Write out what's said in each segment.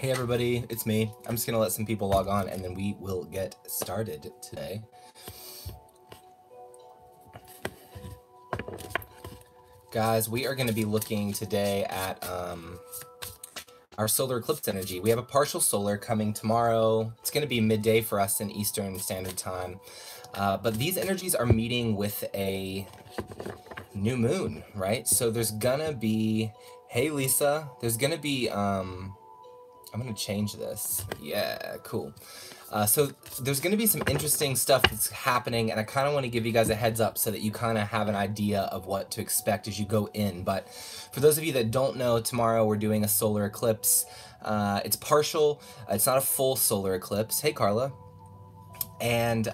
Hey everybody, it's me. I'm just gonna let some people log on and then we will get started today. Guys, we are gonna be looking today at our solar eclipse energy. We have a partial solar coming tomorrow. It's gonna be midday for us in Eastern Standard Time. But these energies are meeting with a new moon, right? So there's gonna be, hey Lisa, there's gonna be, I'm gonna change this. Yeah, cool. So there's gonna be some interesting stuff that's happening, and I kind of want to give you guys a heads up so that you kind of have an idea of what to expect as you go in. But for those of you that don't know, tomorrow we're doing a solar eclipse. It's partial. It's not a full solar eclipse. Hey, Carla. And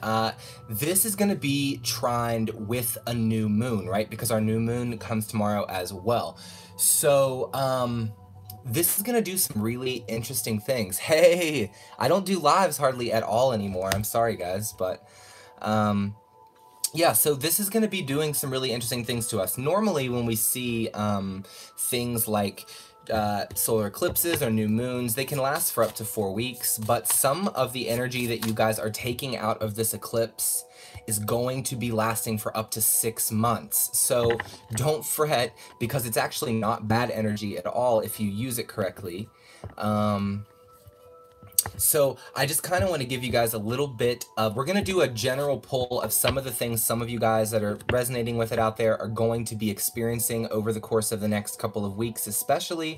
this is going to be trined with a new moon, right? Because our new moon comes tomorrow as well. So, this is gonna do some really interesting things. Hey, I don't do lives hardly at all anymore. I'm sorry, guys, but yeah, so this is gonna be doing some really interesting things to us. Normally, when we see things like solar eclipses or new moons, they can last for up to 4 weeks, but some of the energy that you guys are taking out of this eclipse is going to be lasting for up to 6 months. So don't fret, because it's actually not bad energy at all if you use it correctly. So I just kind of want to give you guys a little bit of, we're going to do a general poll of some of the things some of you guys that are resonating with it out there are going to be experiencing over the course of the next couple of weeks especially.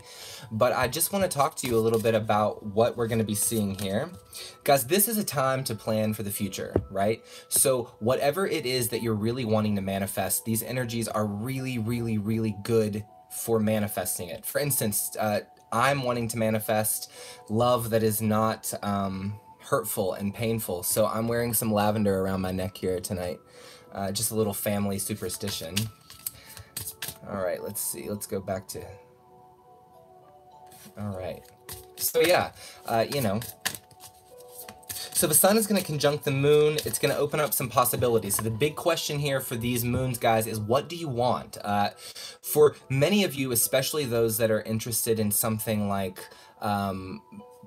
But I just want to talk to you a little bit about what we're going to be seeing here. Guys, this is a time to plan for the future, right? So whatever it is that you're really wanting to manifest, these energies are really, really, really good for manifesting it. For instance, I'm wanting to manifest love that is not hurtful and painful. So I'm wearing some lavender around my neck here tonight. Just a little family superstition. All right, let's see. Let's go back to... All right. So yeah, you know. So the sun is going to conjunct the moon. It's going to open up some possibilities. So the big question here for these moons, guys, is what do you want? For many of you, especially those that are interested in something like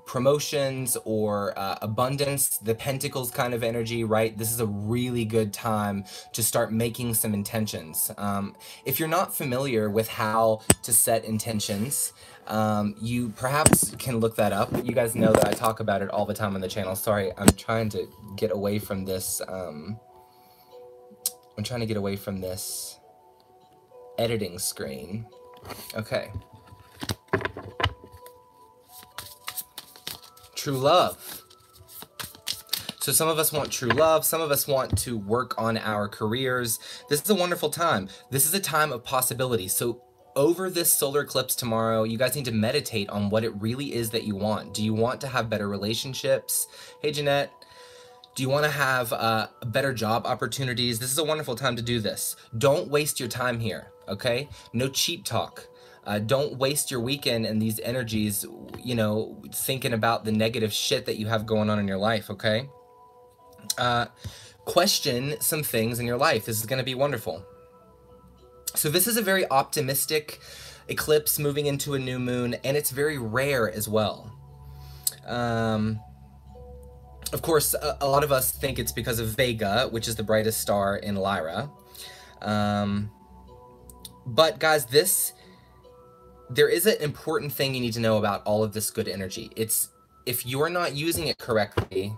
promotions or abundance, the pentacles kind of energy, right? This is a really good time to start making some intentions. If you're not familiar with how to set intentions, you perhaps can look that up. You guys know that I talk about it all the time on the channel. Sorry, I'm trying to get away from this. I'm trying to get away from this editing screen. Okay. True love. So some of us want true love. Some of us want to work on our careers. This is a wonderful time. This is a time of possibility. So over this solar eclipse tomorrow, you guys need to meditate on what it really is that you want. Do you want to have better relationships? Hey, Jeanette. Do you want to have better job opportunities? This is a wonderful time to do this. Don't waste your time here, okay? No cheap talk. Don't waste your weekend and these energies, you know, thinking about the negative shit that you have going on in your life, okay? Question some things in your life. This is going to be wonderful. So this is a very optimistic eclipse moving into a new moon, and it's very rare as well. Of course, a lot of us think it's because of Vega, which is the brightest star in Lyra. But guys, there is an important thing you need to know about all of this good energy. It's, if you're not using it correctly,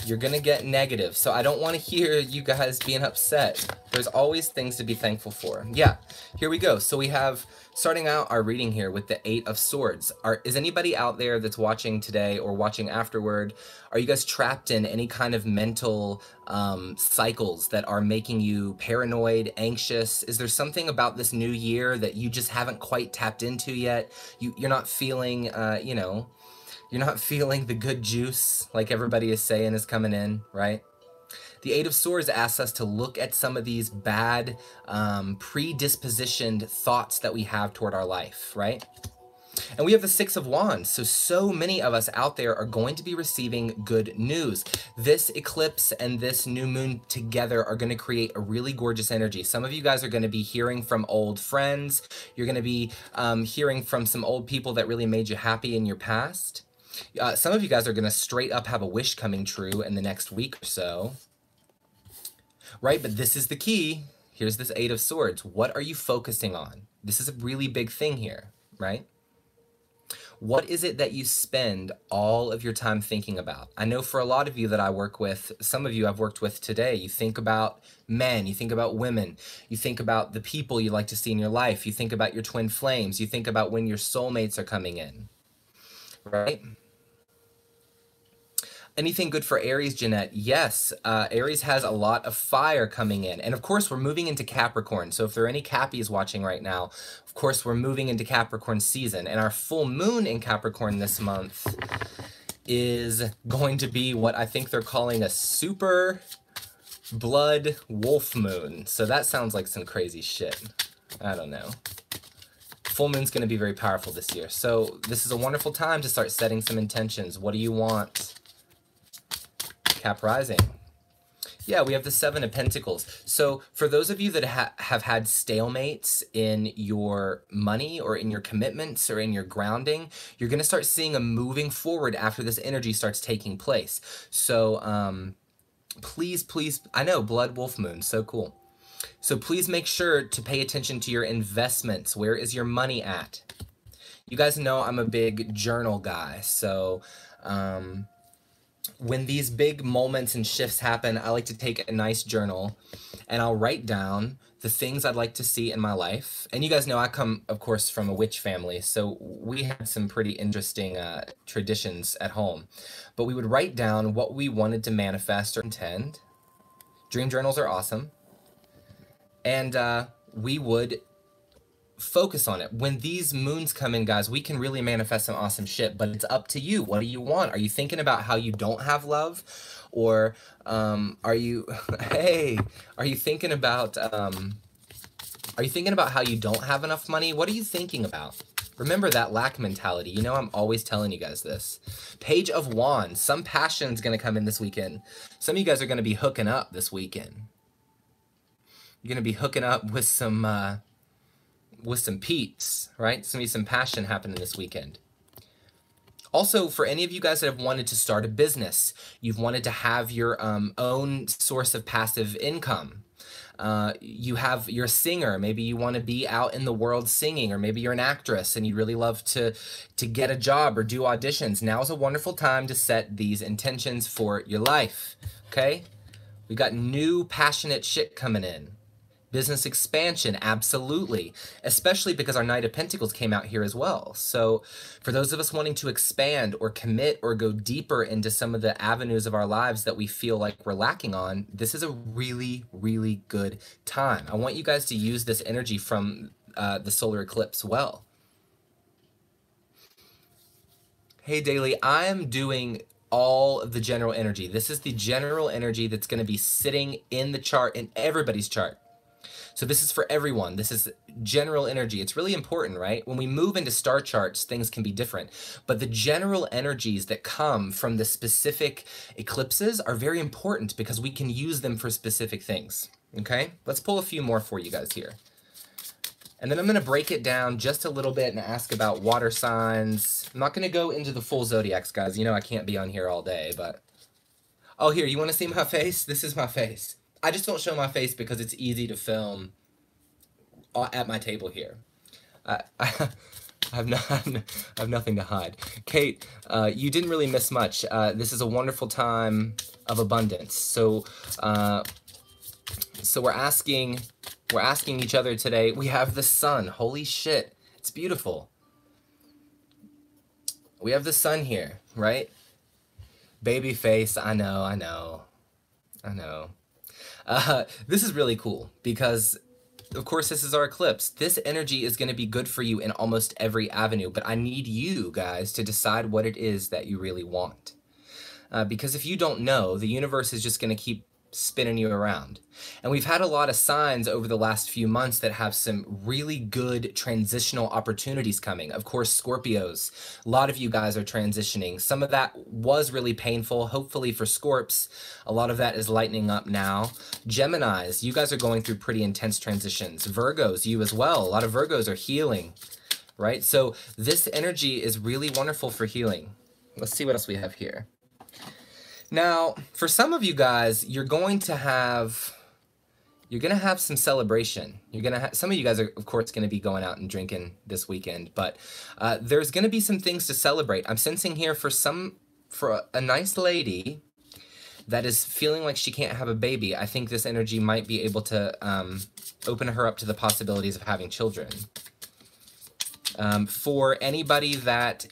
you're gonna get negative. So I don't want to hear you guys being upset. There's always things to be thankful for. Yeah, here we go. So we have, starting out our reading here with the 8 of Swords. Is anybody out there that's watching today or watching afterward, are you guys trapped in any kind of mental cycles that are making you paranoid, anxious? Is there something about this new year that you just haven't quite tapped into yet? You're not feeling, you know, you're not feeling the good juice like everybody is saying is coming in, right? The 8 of Swords asks us to look at some of these bad, predispositioned thoughts that we have toward our life, right? And we have the Six of Wands. So many of us out there are going to be receiving good news. This eclipse and this new moon together are going to create a really gorgeous energy. Some of you guys are going to be hearing from old friends. You're going to be hearing from some old people that really made you happy in your past. Some of you guys are going to straight up have a wish coming true in the next week or so. Right? But this is the key. Here's this Eight of Swords. What are you focusing on? This is a really big thing here, right? What is it that you spend all of your time thinking about? I know for a lot of you that I work with, some of you I've worked with today, you think about men, you think about women, you think about the people you like to see in your life, you think about your twin flames, you think about when your soulmates are coming in, right? Anything good for Aries, Jeanette? Yes, Aries has a lot of fire coming in. And of course, we're moving into Capricorn. So if there are any Cappies watching right now, of course, we're moving into Capricorn season. And our full moon in Capricorn this month is going to be what I think they're calling a super blood wolf moon. So that sounds like some crazy shit. I don't know. Full moon's going to be very powerful this year. So this is a wonderful time to start setting some intentions. What do you want? Cap rising. Yeah, we have the Seven of Pentacles. So for those of you that have had stalemates in your money or in your commitments or in your grounding, you're going to start seeing a moving forward after this energy starts taking place. So please, I know, blood wolf moon, so cool. So please make sure to pay attention to your investments. Where is your money at? You guys know I'm a big journal guy, so when these big moments and shifts happen, I like to take a nice journal and I'll write down the things I'd like to see in my life. And you guys know I come, of course, from a witch family, so we had some pretty interesting traditions at home. But we would write down what we wanted to manifest or intend. Dream journals are awesome. And we would focus on it. When these moons come in, guys, we can really manifest some awesome shit, but it's up to you. What do you want? Are you thinking about how you don't have love? Or are you, hey, are you thinking about how you don't have enough money? What are you thinking about? Remember that lack mentality. You know, I'm always telling you guys this. Page of Wands. Some passion's going to come in this weekend. Some of you guys are going to be hooking up this weekend. You're going to be hooking up with some peeps, right? There's going to be some passion happening this weekend. Also, for any of you guys that have wanted to start a business, you've wanted to have your own source of passive income. You're a singer, maybe you want to be out in the world singing, or maybe you're an actress and you really love to get a job or do auditions. Now is a wonderful time to set these intentions for your life, okay? We got new passionate shit coming in. Business expansion, absolutely. Especially because our Knight of Pentacles came out here as well. So for those of us wanting to expand or commit or go deeper into some of the avenues of our lives that we feel like we're lacking on, this is a really, really good time. I want you guys to use this energy from the solar eclipse well. Hey, Daily, I am doing all of the general energy. This is the general energy that's going to be sitting in the chart, in everybody's chart. So this is for everyone. This is general energy. It's really important, right? When we move into star charts, things can be different. But the general energies that come from the specific eclipses are very important because we can use them for specific things, okay? Let's pull a few more for you guys here. And then I'm going to break it down just a little bit and ask about water signs. I'm not going to go into the full zodiacs, guys. You know I can't be on here all day, but... Oh, here, you want to see my face? This is my face. I just don't show my face because it's easy to film at my table here. I have nothing to hide. Kate, you didn't really miss much. This is a wonderful time of abundance. So we're asking each other today. We have the sun. Holy shit, it's beautiful. We have the sun here, right? Baby face. I know. This is really cool because, of course, this is our eclipse. This energy is going to be good for you in almost every avenue, but I need you guys to decide what it is that you really want. Because if you don't know, the universe is just going to keep spinning you around. And we've had a lot of signs over the last few months that have some really good transitional opportunities coming. Of course, Scorpios, a lot of you guys are transitioning. Some of that was really painful. Hopefully for Scorps, a lot of that is lightening up now. Geminis, you guys are going through pretty intense transitions. Virgos, you as well. A lot of Virgos are healing, right? So this energy is really wonderful for healing. Let's see what else we have here. Now, for some of you guys, you're going to have some celebration. Some of you guys are, of course, going to be going out and drinking this weekend, but there's going to be some things to celebrate. I'm sensing here for a nice lady that is feeling like she can't have a baby. I think this energy might be able to open her up to the possibilities of having children. For anybody that,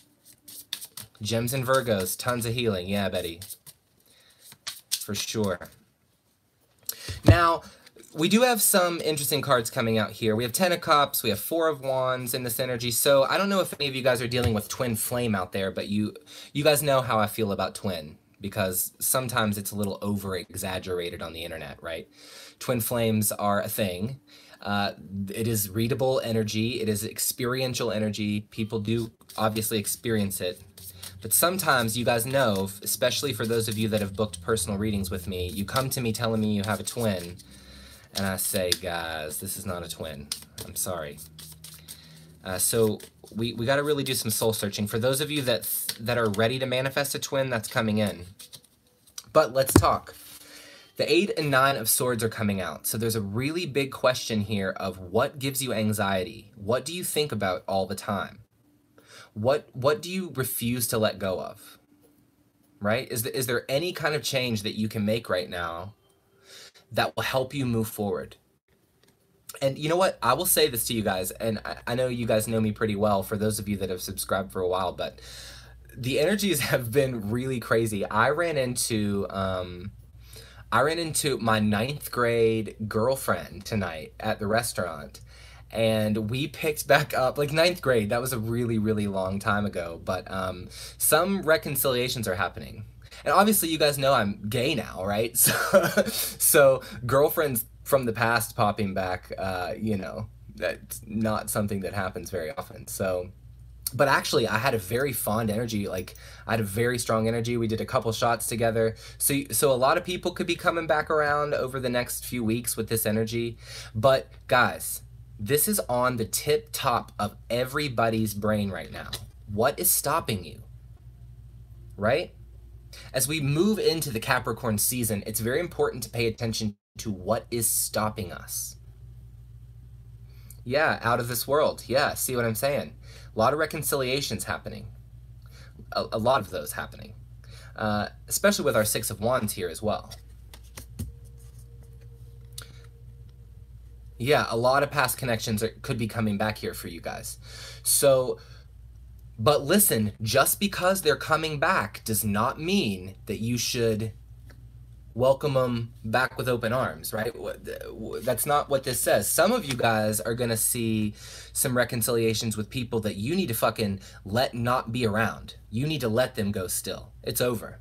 Gems and Virgos, tons of healing. Yeah, Betty. For sure. Now, we do have some interesting cards coming out here. We have Ten of Cups, we have Four of Wands in this energy. So I don't know if any of you guys are dealing with twin flame out there, but you guys know how I feel about twin, because sometimes it's a little over-exaggerated on the internet, right? Twin flames are a thing. It is readable energy. It is experiential energy. People do obviously experience it. But sometimes you guys know, especially for those of you that have booked personal readings with me, you come to me telling me you have a twin, and I say, guys, this is not a twin. I'm sorry. So we got to really do some soul searching. For those of you that are ready to manifest a twin, that's coming in. But let's talk. The 8 and 9 of Swords are coming out. So there's a really big question here of what gives you anxiety? What do you think about all the time? What do you refuse to let go of, right? Is there any kind of change that you can make right now that will help you move forward? And you know what? I will say this to you guys, and I know you guys know me pretty well, for those of you that have subscribed for a while, but the energies have been really crazy. I ran into my 9th grade girlfriend tonight at the restaurant. And we picked back up, like 9th grade, that was a really, really long time ago, but some reconciliations are happening. And obviously you guys know I'm gay now, right? So girlfriends from the past popping back, you know, that's not something that happens very often. So, but actually I had a very fond energy, like I had a very strong energy. We did a couple shots together. So a lot of people could be coming back around over the next few weeks with this energy. But guys, this is on the tip top of everybody's brain right now. What is stopping you? Right? As we move into the Capricorn season, it's very important to pay attention to what is stopping us. Yeah, out of this world. Yeah, see what I'm saying? A lot of reconciliations happening. A lot of those happening. Especially with our 6 of Wands here as well. Yeah, a lot of past connections could be coming back here for you guys. So, but listen, just because they're coming back does not mean that you should welcome them back with open arms, right? That's not what this says. Some of you guys are going to see some reconciliations with people that you need to fucking let not be around. You need to let them go still. It's over,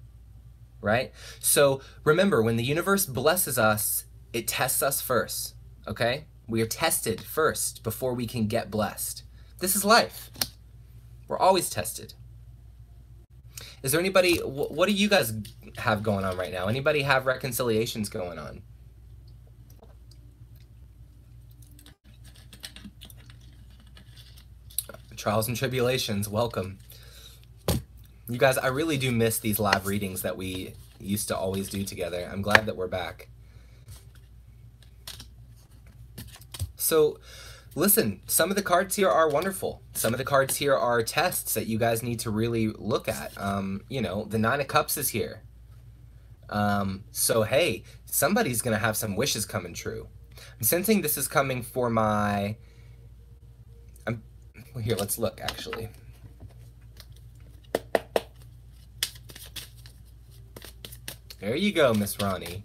right? So remember, when the universe blesses us, it tests us first. Okay? We are tested first before we can get blessed. This is life. We're always tested. Is there anybody, what do you guys have going on right now? Anybody have reconciliations going on? Trials and tribulations, welcome. You guys, I really do miss these live readings that we used to always do together. I'm glad that we're back. So, listen, some of the cards here are wonderful. Some of the cards here are tests that you guys need to really look at. You know, the 9 of Cups is here. So, hey, somebody's going to have some wishes coming true. I'm sensing this is coming for my... well, here, let's look, actually. There you go, Miss Ronnie.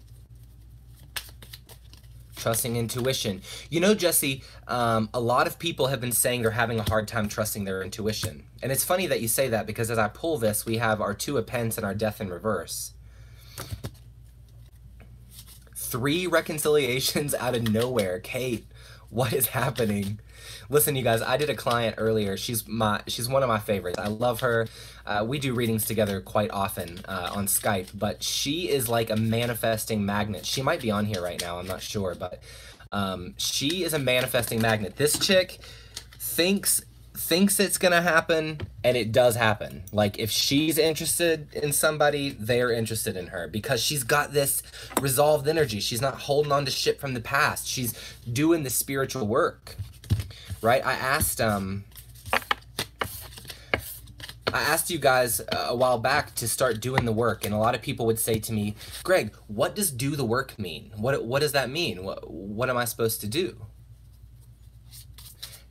Trusting intuition. You know, Jesse, a lot of people have been saying they're having a hard time trusting their intuition. And it's funny that you say that, because as I pull this, we have our 2 of Pence and our Death in reverse. 3 reconciliations out of nowhere. Kate, what is happening? Listen, you guys, I did a client earlier. She's one of my favorites. I love her. We do readings together quite often on Skype, but she is like a manifesting magnet. She might be on here right now, I'm not sure, but she is a manifesting magnet. This chick thinks it's gonna happen, and it does happen. Like, if she's interested in somebody, they're interested in her, because she's got this resolved energy. She's not holding on to shit from the past. She's doing the spiritual work, right? I asked you guys a while back to start doing the work, and a lot of people would say to me, Greg, what does do the work mean? What does that mean? What am I supposed to do?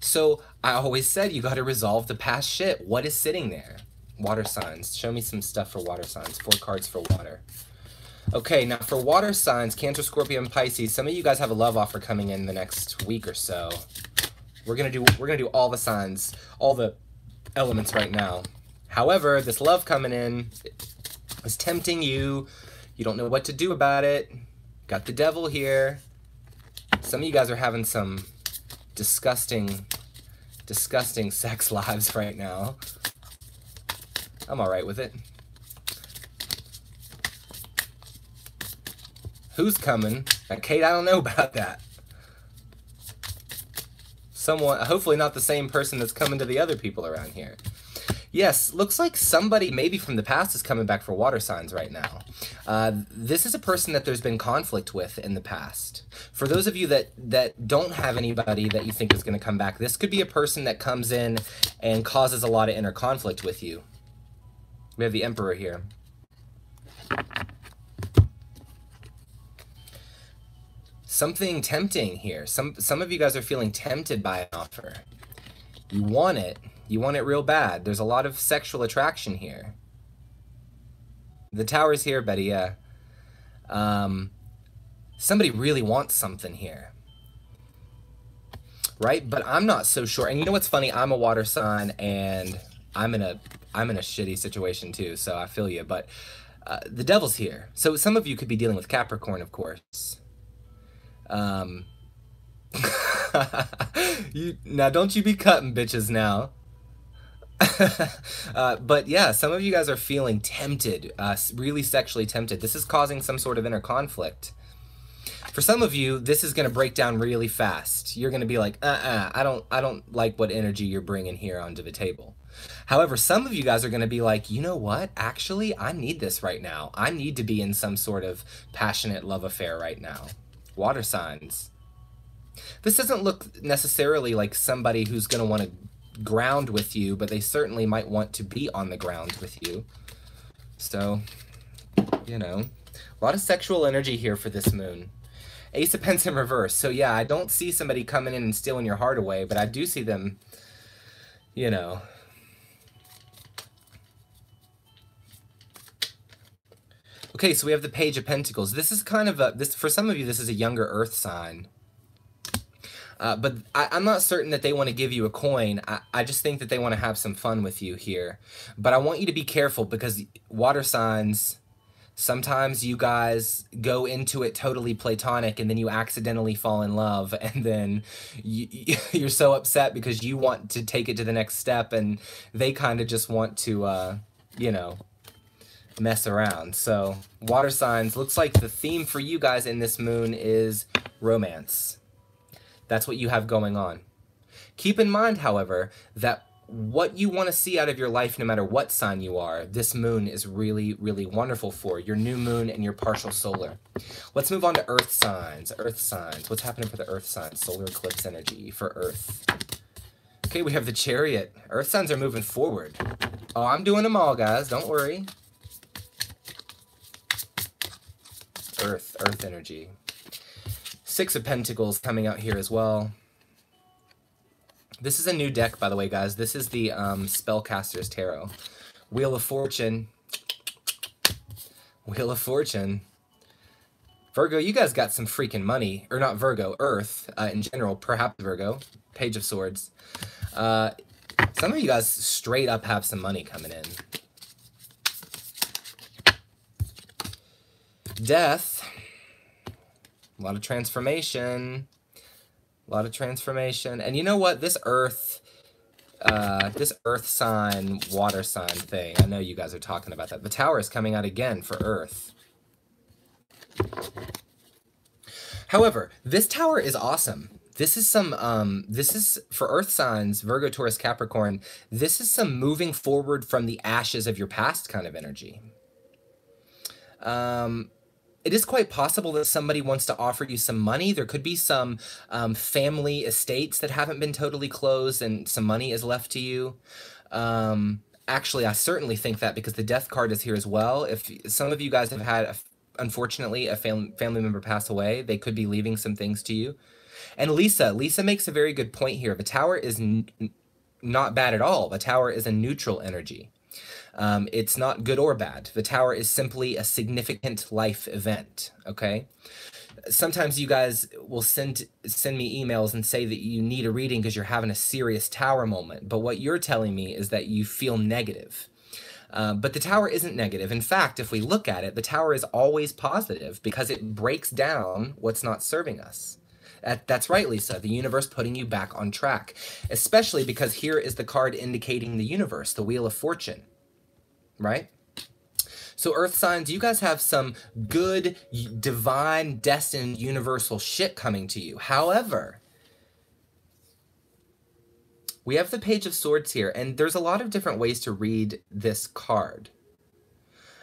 So I always said, you got to resolve the past shit. What is sitting there? Water signs. Show me some stuff for water signs. 4 cards for water. Okay, now for water signs, Cancer, Scorpio, and Pisces, some of you guys have a love offer coming in the next week or so. We're gonna do all the signs, all the elements right now. However, this love coming in is tempting you. You don't know what to do about it. Got the devil here. Some of you guys are having some disgusting sex lives right now. I'm all right with it. Who's coming? Now, Kate, I don't know about that. Someone, hopefully not the same person that's coming to the other people around here. Yes, looks like somebody maybe from the past is coming back for water signs right now. This is a person that there's been conflict with in the past. For those of you that don't have anybody that you think is going to come back, this could be a person that comes in and causes a lot of inner conflict with you. We have the Emperor here. Something tempting here. Some of you guys are feeling tempted by an offer. You want it. You want it real bad. There's a lot of sexual attraction here. The Tower's here, Betty, yeah. Somebody really wants something here. Right? But I'm not so sure. And you know what's funny? I'm a water sign, and I'm in a shitty situation too, so I feel you. But the Devil's here. So some of you could be dealing with Capricorn, of course. Now don't you be cutting bitches now. But yeah, some of you guys are feeling tempted, really sexually tempted. This is causing some sort of inner conflict. For some of you, this is going to break down really fast. You're going to be like, I don't like what energy you're bringing here onto the table. However, some of you guys are going to be like, you know what? Actually, I need this right now. I need to be in some sort of passionate love affair right now. Water signs. This doesn't look necessarily like somebody who's going to want to ground with you, but they certainly might want to be on the ground with you. So, you know, a lot of sexual energy here for this moon. Ace of Pents in reverse. So yeah, I don't see somebody coming in and stealing your heart away, but I do see them, you know. Okay, so we have the Page of Pentacles. This is kind of for some of you, this is a younger earth sign. But I'm not certain that they want to give you a coin. I just think that they want to have some fun with you here. But I want you to be careful, because water signs, sometimes you guys go into it totally platonic, and then you accidentally fall in love, and then you're so upset because you want to take it to the next step, and they kind of just want to, you know, mess around. So water signs, looks like the theme for you guys in this moon is romance. That's what you have going on. Keep in mind, however, that what you want to see out of your life, no matter what sign you are, this moon is really, really wonderful for your new moon and your partial solar. Let's move on to earth signs. Earth signs. What's happening for the earth signs? Solar eclipse energy for earth. Okay, we have the Chariot. Earth signs are moving forward. Oh, I'm doing them all, guys. Don't worry. Earth energy. Six of Pentacles coming out here as well. This is a new deck, by the way, guys. This is the Spellcaster's Tarot. Wheel of Fortune. Wheel of Fortune. Virgo, you guys got some freaking money. Or not Virgo, Earth in general. Perhaps Virgo. Page of Swords. Some of you guys straight up have some money coming in. Death. A lot of transformation. A lot of transformation. And you know what? This earth sign, water sign thing, I know you guys are talking about that. The Tower is coming out again for Earth. However, this Tower is awesome. This is some, this is for Earth signs, Virgo, Taurus, Capricorn, this is some moving forward from the ashes of your past kind of energy. It is quite possible that somebody wants to offer you some money. There could be some family estates that haven't been totally closed and some money is left to you. Actually, I certainly think that because the Death card is here as well. If some of you guys have had, unfortunately, a family member pass away, they could be leaving some things to you. And Lisa makes a very good point here. The Tower is not bad at all. The Tower is a neutral energy. It's not good or bad. The Tower is simply a significant life event, okay? Sometimes you guys will send me emails and say that you need a reading because you're having a serious Tower moment, but what you're telling me is that you feel negative. But the Tower isn't negative. In fact, if we look at it, the Tower is always positive because it breaks down what's not serving us. That's right, Lisa. The universe putting you back on track, especially because here is the card indicating the universe, the Wheel of Fortune, right? So Earth signs, you guys have some good, divine, destined, universal shit coming to you. However, we have the Page of Swords here, and there's a lot of different ways to read this card.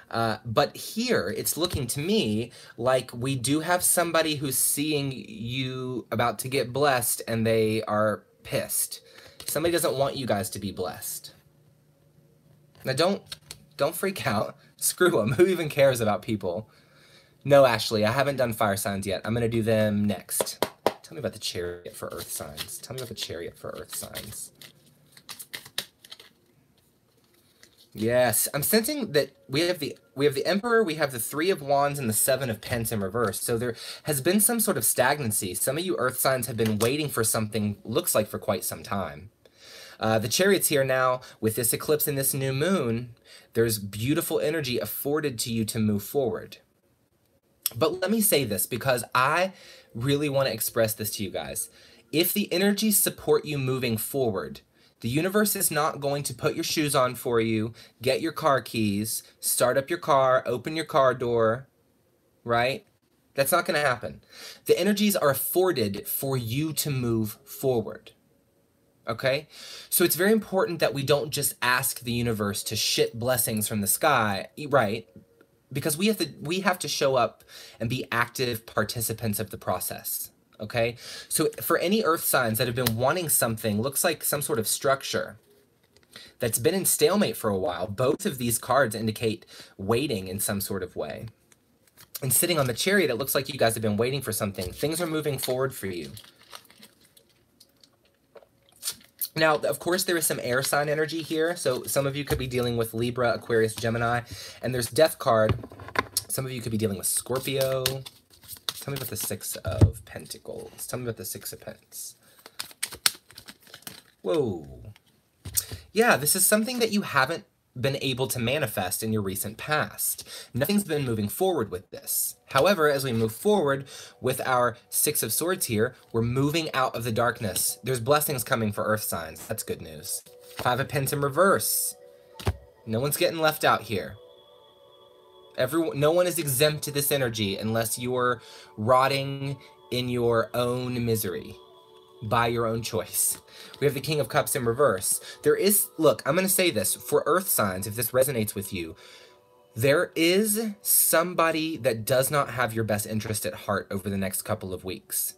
But here, it's looking to me like we do have somebody who's seeing you about to get blessed, and they are pissed. Somebody doesn't want you guys to be blessed. Now, don't freak out. Screw them. Who even cares about people? No, Ashley, I haven't done fire signs yet. I'm going to do them next. Tell me about the Chariot for Earth signs. Tell me about the Chariot for Earth signs. Yes, I'm sensing that we have the Emperor, we have the Three of Wands, and the Seven of Pence in reverse. So there has been some sort of stagnancy. Some of you Earth signs have been waiting for something, looks like for quite some time. The Chariot's here now with this eclipse and this new moon. There's beautiful energy afforded to you to move forward. But let me say this because I really want to express this to you guys. If the energies support you moving forward, the universe is not going to put your shoes on for you, get your car keys, start up your car, open your car door, right? That's not going to happen. The energies are afforded for you to move forward. Okay? So it's very important that we don't just ask the universe to shit blessings from the sky, right? Because we have to show up and be active participants of the process. Okay, so for any Earth signs that have been wanting something, looks like some sort of structure that's been in stalemate for a while, both of these cards indicate waiting in some sort of way. And sitting on the Chariot, it looks like you guys have been waiting for something. Things are moving forward for you. Now, of course, there is some air sign energy here. So some of you could be dealing with Libra, Aquarius, Gemini, and there's Death card. Some of you could be dealing with Scorpio. Tell me about the Six of Pentacles. Tell me about the Six of Pence. Whoa. Yeah, this is something that you haven't been able to manifest in your recent past. Nothing's been moving forward with this. However, as we move forward with our Six of Swords here, we're moving out of the darkness. There's blessings coming for Earth signs. That's good news. Five of Pence in reverse. No one's getting left out here. No one is exempt to this energy unless you're rotting in your own misery by your own choice. We have the King of Cups in reverse. Look, I'm going to say this for Earth signs, if this resonates with you, there is somebody that does not have your best interest at heart over the next couple of weeks.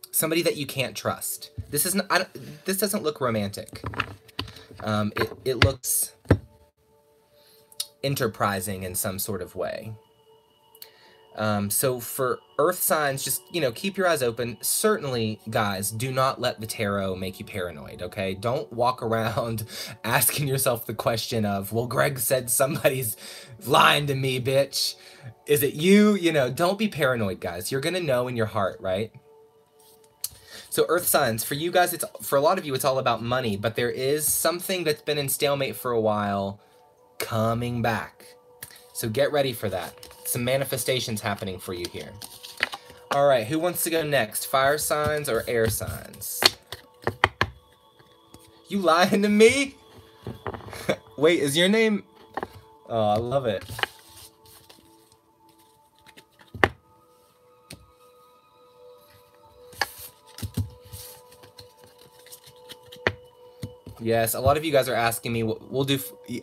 Somebody that you can't trust. This doesn't look romantic. It looks enterprising in some sort of way. So for Earth signs, just, keep your eyes open. Certainly, guys, do not let the tarot make you paranoid, okay? Don't walk around asking yourself the question of, well, Greg said somebody's lying to me, bitch. Is it you? Don't be paranoid, guys. You're gonna know in your heart, right? So Earth signs, for you guys, for a lot of you, it's all about money, but there is something that's been in stalemate for a while coming back. So get ready for that. Some manifestations happening for you here. All right, who wants to go next? Fire signs or air signs? You lying to me? Wait, is your name... Oh, I love it. Yes, a lot of you guys are asking me. We'll do.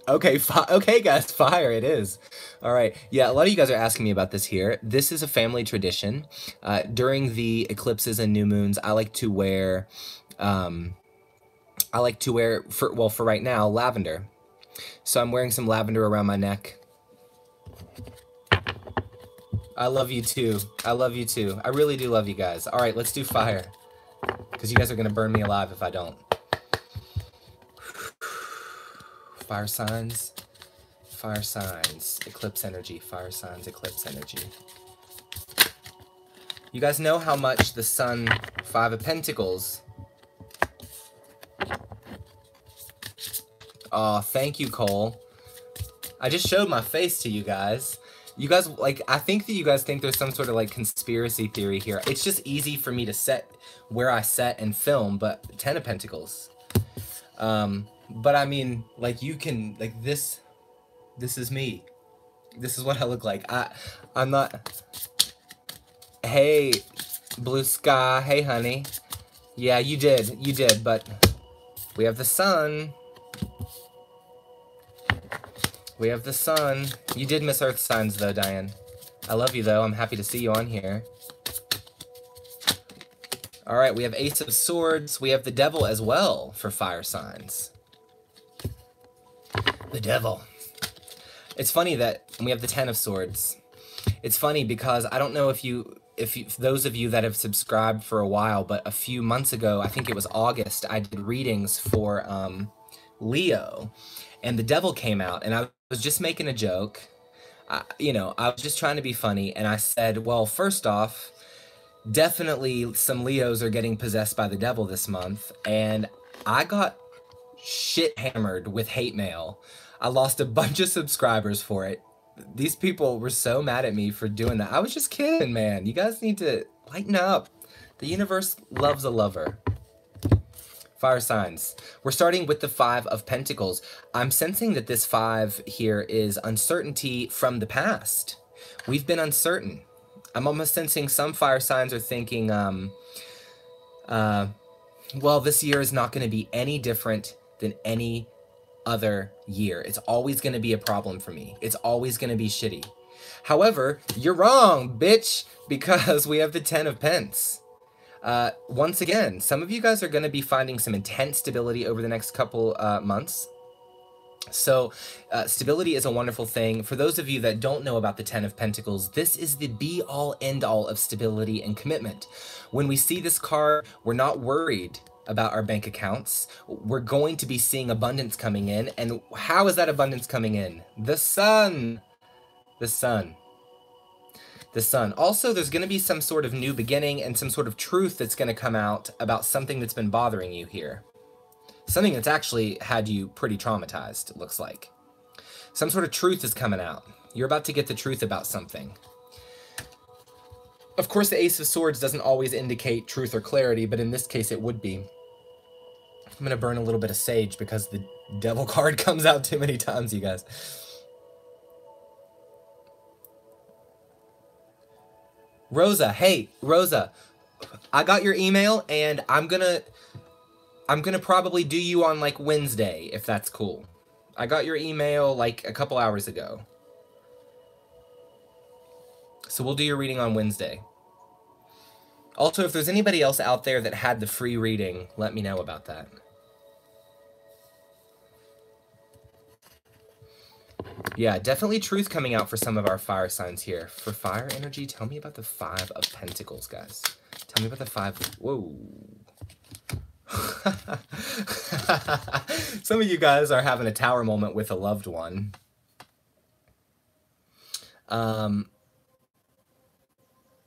Okay, okay, guys, fire it is. All right, yeah, a lot of you guys are asking me about this here. This is a family tradition. During the eclipses and new moons, I like to wear. For right now, lavender. So I'm wearing some lavender around my neck. I love you too. I love you too. I really do love you guys. All right, let's do fire, because you guys are gonna burn me alive if I don't. Fire signs, eclipse energy, fire signs, eclipse energy. You guys know how much the sun, Five of Pentacles. Oh, thank you, Cole. I just showed my face to you guys. You guys, like, I think that you guys think there's some sort of, like, conspiracy theory here. It's just easy for me to set where I set and film, but Ten of Pentacles. But I mean, like, you can, like, this is me. This is what I look like. I'm not, hey, blue sky, hey, honey. Yeah, you did, but we have the sun. We have the sun. You did miss earth signs, though, Diane. I love you, though. I'm happy to see you on here. All right, we have Ace of Swords. We have the Devil as well for fire signs. The Devil. It's funny that we have the Ten of Swords. It's funny because I don't know if those of you that have subscribed for a while, but a few months ago, I think it was August, I did readings for Leo, and the Devil came out, and I was just making a joke. You know, I was just trying to be funny, and I said, well, first off, definitely some Leos are getting possessed by the devil this month, and I got shit hammered with hate mail. I lost a bunch of subscribers for it. These people were so mad at me for doing that. I was just kidding, man. You guys need to lighten up. The universe loves a lover. Fire signs. We're starting with the Five of Pentacles. I'm sensing that this five here is uncertainty from the past. We've been uncertain. I'm almost sensing some fire signs are thinking, well, this year is not going to be any different than any other year. It's always going to be a problem for me. It's always going to be shitty. However, you're wrong, bitch, because we have the Ten of Pence. Once again, some of you guys are going to be finding some intense stability over the next couple months. So stability is a wonderful thing. For those of you that don't know about the Ten of Pentacles, this is the be-all, end-all of stability and commitment. When we see this card, we're not worried about our bank accounts. We're going to be seeing abundance coming in. And how is that abundance coming in? The sun. The sun. The sun. Also, there's going to be some sort of new beginning and some sort of truth that's going to come out about something that's been bothering you here. Something that's actually had you pretty traumatized, it looks like. Some sort of truth is coming out. You're about to get the truth about something. Of course, the Ace of Swords doesn't always indicate truth or clarity, but in this case, it would be. I'm going to burn a little bit of sage because the Devil card comes out too many times, you guys. Rosa, hey, Rosa, I got your email, and I'm gonna probably do you on, like, Wednesday, if that's cool. I got your email, like, a couple hours ago. So we'll do your reading on Wednesday. Also, if there's anybody else out there that had the free reading, let me know about that. Yeah, definitely truth coming out for some of our fire signs here. For fire energy, tell me about the Five of Pentacles, guys. Tell me about the five. Whoa. Some of you guys are having a tower moment with a loved one.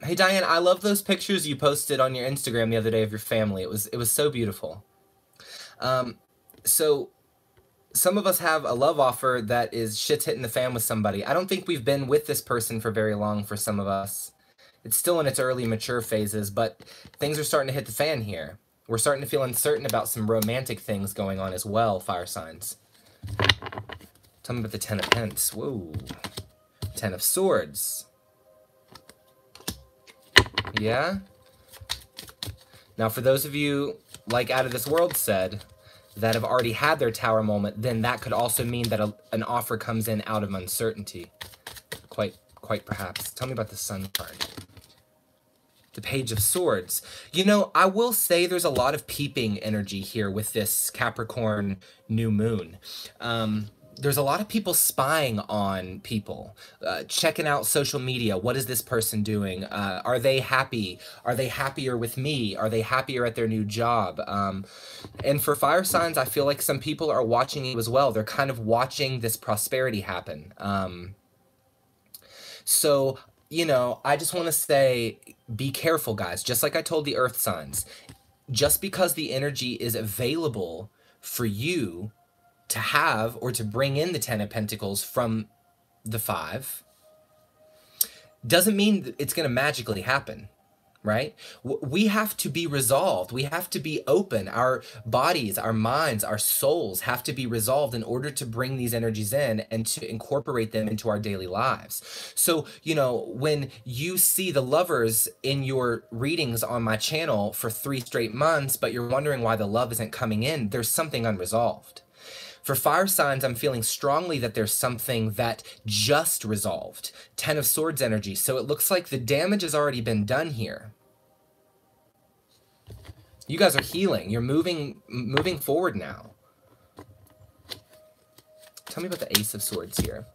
Hey Diane, I love those pictures you posted on your Instagram the other day of your family. It was so beautiful. So some of us have a love offer that is shit's hitting the fan with somebody. I don't think we've been with this person for very long for some of us. It's still in its early mature phases, but things are starting to hit the fan here. We're starting to feel uncertain about some romantic things going on as well, fire signs. Tell me about the Ten of Pence. Whoa. Ten of Swords. Yeah? Now, for those of you, like Out of This World said, that have already had their Tower moment, then that could also mean that an offer comes in out of uncertainty. Quite perhaps. Tell me about the Sun card. The Page of Swords. You know, I will say there's a lot of peeping energy here with this Capricorn new moon. There's a lot of people spying on people, checking out social media. What is this person doing? Are they happy? Are they happier with me? Are they happier at their new job? And for fire signs, I feel like some people are watching you as well. They're kind of watching this prosperity happen. So, you know, I just want to say, be careful, guys. Just like I told the earth signs, just because the energy is available for you to have or to bring in the Ten of Pentacles from the Five doesn't mean that it's going to magically happen, right? We have to be resolved. We have to be open. Our bodies, our minds, our souls have to be resolved in order to bring these energies in and to incorporate them into our daily lives. So, you know, when you see the lovers in your readings on my channel for 3 straight months, but you're wondering why the love isn't coming in, there's something unresolved. For fire signs, I'm feeling strongly that there's something that just resolved. Ten of Swords energy. So it looks like the damage has already been done here. You guys are healing. You're moving forward now. Tell me about the Ace of Swords here.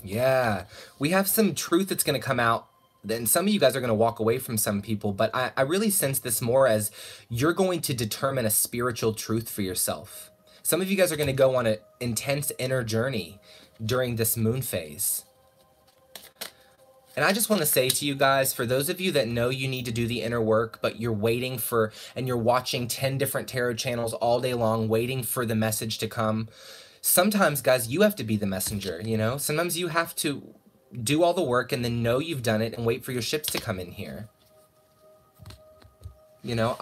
Yeah. We have some truth that's going to come out. Then some of you guys are going to walk away from some people, but I really sense this more as you're going to determine a spiritual truth for yourself. Some of you guys are going to go on an intense inner journey during this moon phase. And I just want to say to you guys, for those of you that know you need to do the inner work, but you're waiting for, and you're watching 10 different tarot channels all day long, waiting for the message to come. Sometimes, guys, you have to be the messenger, you know? Sometimes you have to do all the work and then know you've done it and wait for your ships to come in here. You know,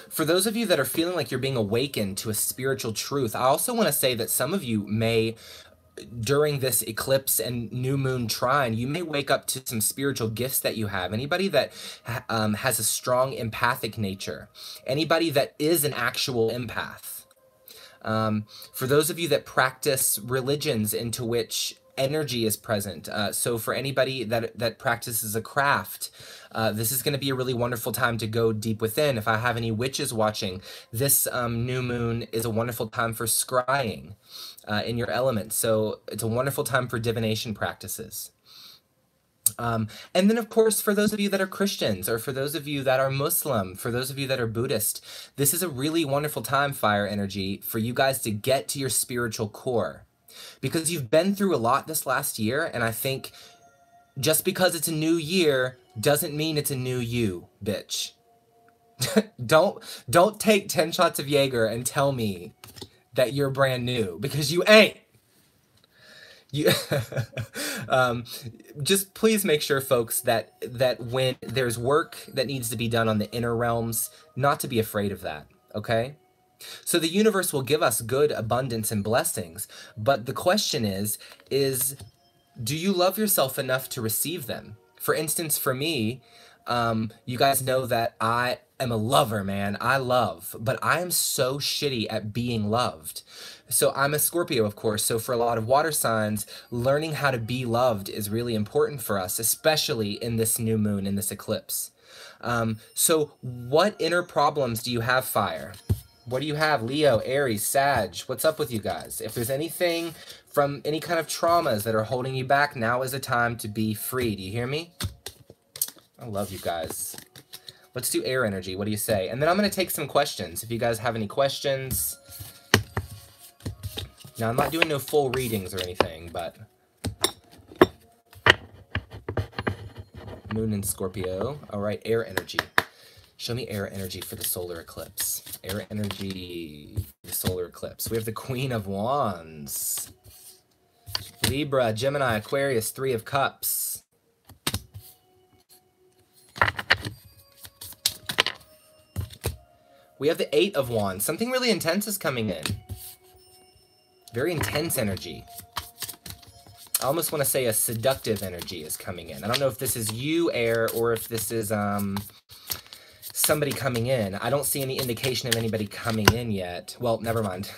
for those of you that are feeling like you're being awakened to a spiritual truth, I also want to say that some of you may, during this eclipse and new moon trine, you may wake up to some spiritual gifts that you have. Anybody that has a strong empathic nature, anybody that is an actual empath. For those of you that practice religions into which energy is present, so for anybody that practices a craft, this is going to be a really wonderful time to go deep within. If I have any witches watching, this new moon is a wonderful time for scrying in your element. So it's a wonderful time for divination practices. And then, of course, for those of you that are Christians, or for those of you that are Muslim, for those of you that are Buddhist, this is a really wonderful time, fire energy, for you guys to get to your spiritual core. Because you've been through a lot this last year, and I think just because it's a new year doesn't mean it's a new you, bitch. Don't take 10 shots of Jaeger and tell me that you're brand new, because you ain't. You just please make sure, folks, that when there's work that needs to be done on the inner realms, not to be afraid of that, okay? So the universe will give us good abundance and blessings, but the question is do you love yourself enough to receive them? For instance, for me, you guys know that I am a lover, man. I love, but I am so shitty at being loved. So I'm a Scorpio, of course. So for a lot of water signs, learning how to be loved is really important for us, especially in this new moon, in this eclipse. So what inner problems do you have, fire? What do you have, Leo, Aries, Sag? What's up with you guys? If there's anything from any kind of traumas that are holding you back, now is the time to be free. Do you hear me? I love you guys. Let's do air energy. What do you say? And then I'm going to take some questions. If you guys have any questions. Now, I'm not doing no full readings or anything, but Moon in Scorpio. All right, air energy. Show me air energy for the solar eclipse. Air energy for the solar eclipse. We have the Queen of Wands. Libra, Gemini, Aquarius, Three of Cups. We have the Eight of Wands. Something really intense is coming in. Very intense energy. I almost want to say a seductive energy is coming in. I don't know if this is you, air, or if this is somebody coming in. I don't see any indication of anybody coming in yet. Well, never mind.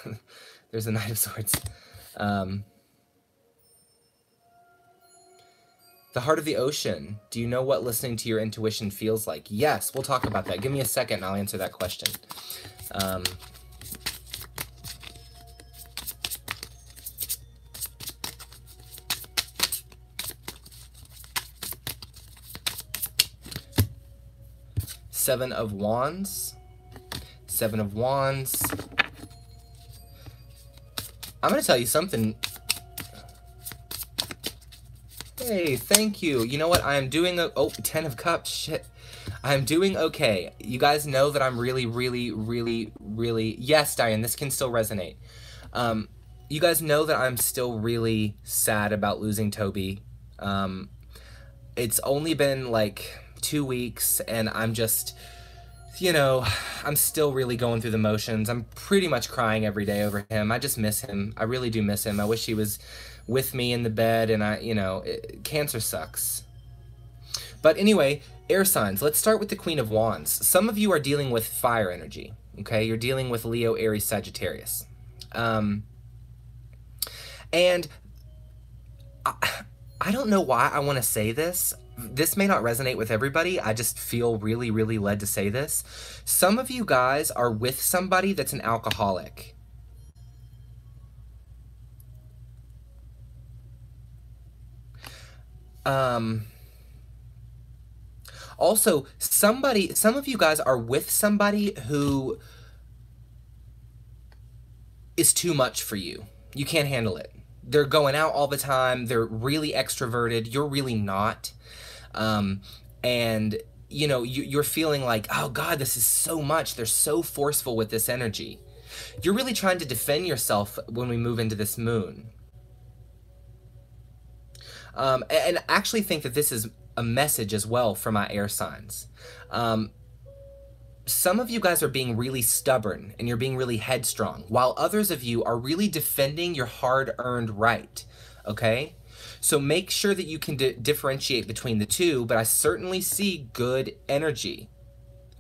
There's a Knight of Swords. The heart of the ocean. Do you know what listening to your intuition feels like? Yes, we'll talk about that. Give me a second and I'll answer that question. Seven of Wands. Seven of Wands. I'm going to tell you something. Hey, thank you. You know what? I am doing oh, 10 of Cups. Shit. I'm doing okay. You guys know that I'm really, yes, Diane, this can still resonate. You guys know that I'm still really sad about losing Toby. It's only been like 2 weeks and I'm just, you know, I'm still really going through the motions. I'm pretty much crying every day over him. I just miss him. I really do miss him. I wish he was with me in the bed, and you know, cancer sucks. But anyway, air signs. Let's start with the Queen of Wands. Some of you are dealing with fire energy, okay? You're dealing with Leo, Aries, Sagittarius. And I don't know why I want to say this. This may not resonate with everybody. I just feel really led to say this. Some of you guys are with somebody that's an alcoholic. Also, some of you guys are with somebody who is too much for you. You can't handle it. They're going out all the time. They're really extroverted. You're really not. And, you know, you're feeling like, oh God, this is so much. They're so forceful with this energy. You're really trying to defend yourself when we move into this moon. And I actually think that this is a message as well for my air signs. Some of you guys are being really stubborn and you're being really headstrong, while others of you are really defending your hard-earned right, okay? So make sure that you can differentiate between the two, but I certainly see good energy.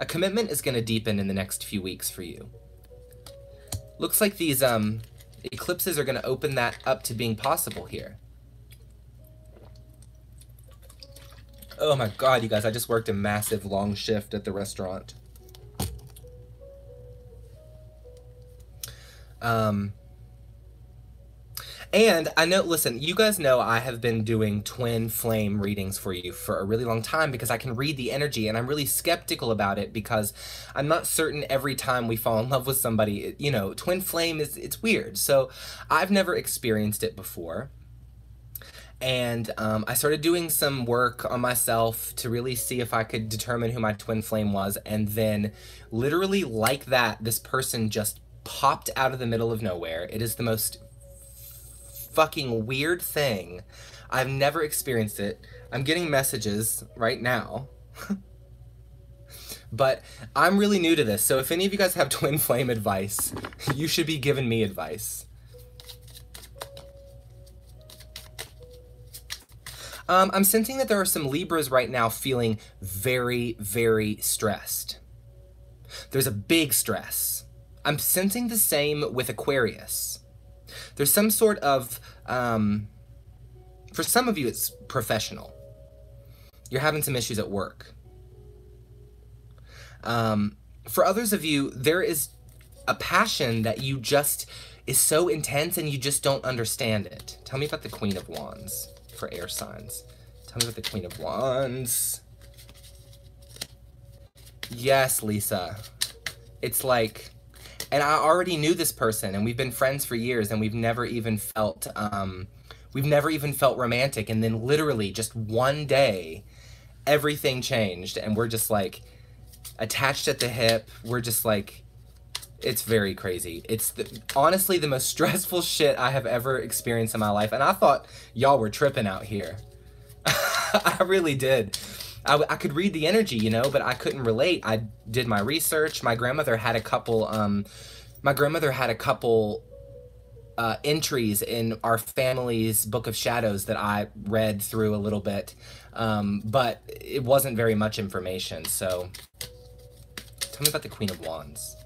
A commitment is going to deepen in the next few weeks for you. Looks like these eclipses are going to open that up to being possible here. Oh my God, you guys, I just worked a massive long shift at the restaurant. And I know, listen, you guys know I have been doing twin flame readings for you for a really long time because I can read the energy, and I'm really skeptical about it because I'm not certain every time we fall in love with somebody, you know, twin flame it's weird. So I've never experienced it before. And I started doing some work on myself to really see if I could determine who my twin flame was. And then literally like that, this person just popped out of the middle of nowhere. It is the most fucking weird thing. I've never experienced it. I'm getting messages right now. But I'm really new to this. So if any of you guys have twin flame advice, you should be giving me advice. I'm sensing that there are some Libras right now feeling very stressed. There's a big stress. I'm sensing the same with Aquarius. There's some sort of, for some of you it's professional. You're having some issues at work. For others of you, there is a passion that you just is so intense and you just don't understand it. Tell me about the Queen of Wands. For air signs. Tell me about the Queen of Wands. Yes, Lisa. It's like, and I already knew this person and we've been friends for years and we've never even felt romantic, and then literally just one day everything changed and we're just like attached at the hip. We're just like, It's very crazy. It's honestly the most stressful shit I have ever experienced in my life. And I thought y'all were tripping out here. I really did. I could read the energy, you know, but I couldn't relate. I did my research. My grandmother had a couple, entries in our family's Book of Shadows that I read through a little bit. But it wasn't very much information. So tell me about the Queen of Wands.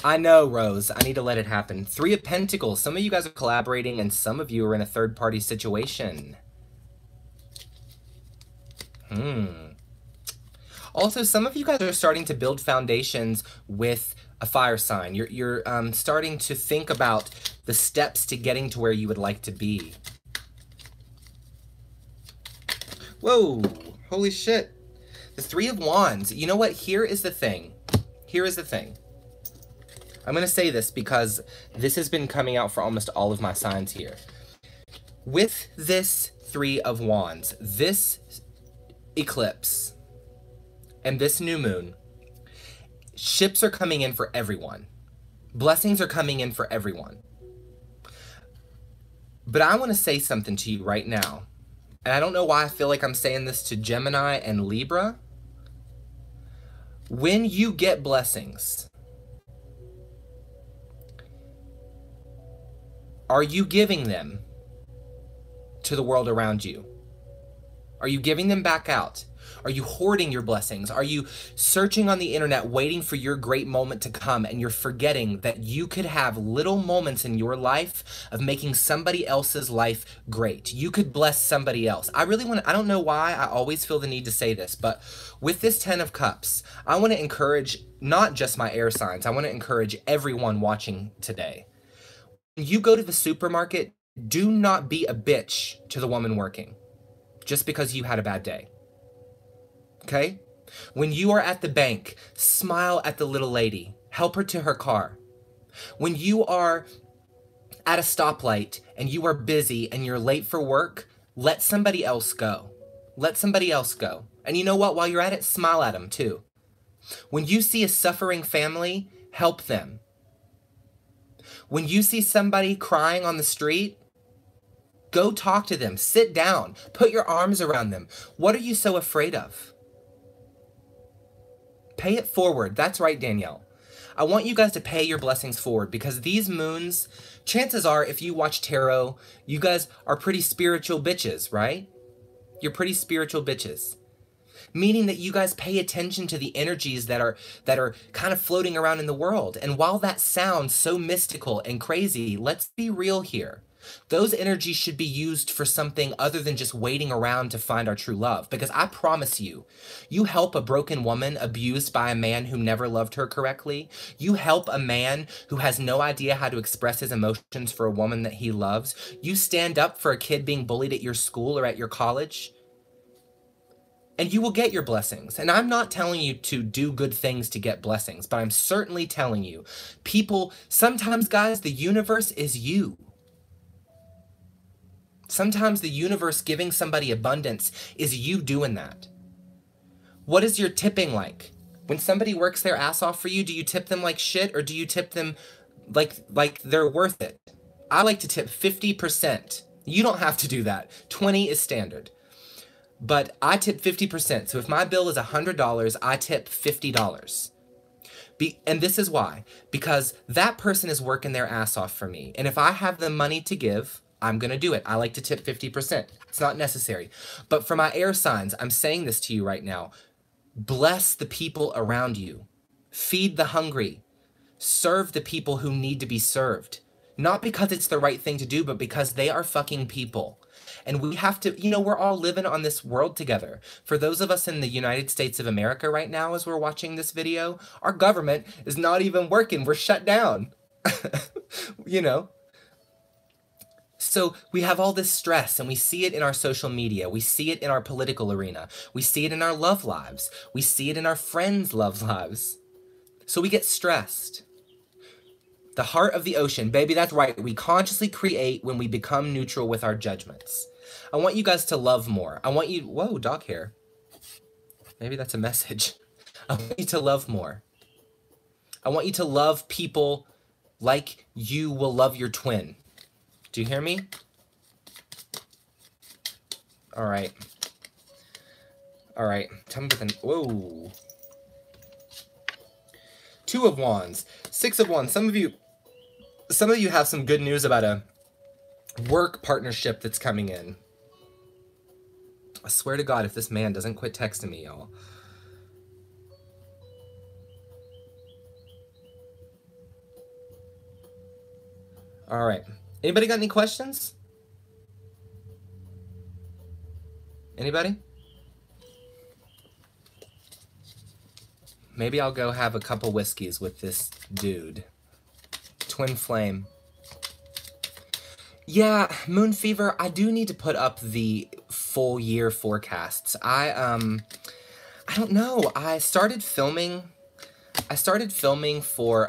I know, Rose. I need to let it happen. Three of Pentacles. Some of you guys are collaborating and some of you are in a third-party situation. Also, some of you guys are starting to build foundations with a fire sign. You're starting to think about the steps to getting to where you would like to be. Whoa, holy shit. The Three of Wands. You know what? Here is the thing. Here is the thing. I'm going to say this because this has been coming out for almost all of my signs here. With this Three of Wands, this eclipse, and this new moon, ships are coming in for everyone. Blessings are coming in for everyone. But I want to say something to you right now. And I don't know why I feel like I'm saying this to Gemini and Libra. When you get blessings, are you giving them to the world around you? Are you giving them back out? Are you hoarding your blessings? Are you searching on the internet waiting for your great moment to come and you're forgetting that you could have little moments in your life of making somebody else's life great? You could bless somebody else. I don't know why I always feel the need to say this, but with this 10 of Cups, I want to encourage not just my air signs, I want to encourage everyone watching today. When you go to the supermarket, do not be a bitch to the woman working just because you had a bad day. Okay? When you are at the bank, smile at the little lady. Help her to her car. When you are at a stoplight and you are busy and you're late for work, let somebody else go. Let somebody else go. And you know what? While you're at it, smile at them too. When you see a suffering family, help them. When you see somebody crying on the street, go talk to them. Sit down. Put your arms around them. What are you so afraid of? Pay it forward. That's right, Danielle. I want you guys to pay your blessings forward because these moons, chances are, if you watch tarot, you guys are pretty spiritual bitches, right? You're pretty spiritual bitches. Meaning that you guys pay attention to the energies that are kind of floating around in the world. And while that sounds so mystical and crazy, let's be real here. Those energies should be used for something other than just waiting around to find our true love. Because I promise you, you help a broken woman abused by a man who never loved her correctly. You help a man who has no idea how to express his emotions for a woman that he loves. You stand up for a kid being bullied at your school or at your college. And you will get your blessings. And I'm not telling you to do good things to get blessings, but I'm certainly telling you, people, sometimes, guys, the universe is you. Sometimes the universe giving somebody abundance is you doing that. What is your tipping like? When somebody works their ass off for you, do you tip them like shit or do you tip them like they're worth it? I like to tip 50%. You don't have to do that. 20 is standard. But I tip 50%. So if my bill is $100, I tip $50. And this is why. Because that person is working their ass off for me. And if I have the money to give, I'm going to do it. I like to tip 50%. It's not necessary. But for my air signs, I'm saying this to you right now. Bless the people around you. Feed the hungry. Serve the people who need to be served. Not because it's the right thing to do, but because they are fucking people. And we have to, you know, we're all living on this world together. For those of us in the United States of America right now, as we're watching this video, our government is not even working. We're shut down. You know? So we have all this stress and we see it in our social media. We see it in our political arena. We see it in our love lives. We see it in our friends' love lives. So we get stressed. The heart of the ocean, baby, that's right. We consciously create when we become neutral with our judgments. I want you guys to love more. I want you, whoa, dog hair. Maybe that's a message. I want you to love more. I want you to love people like you will love your twin. Do you hear me? All right. All right. Tell me about the... Whoa. 2 of Wands. 6 of Wands. Some of you have some good news about a work partnership that's coming in. I swear to God, if this man doesn't quit texting me, y'all. All right. Anybody got any questions? Anybody? Maybe I'll go have a couple whiskeys with this dude. Twin flame. Yeah, moon fever. I do need to put up the full year forecasts. I don't know. I started filming for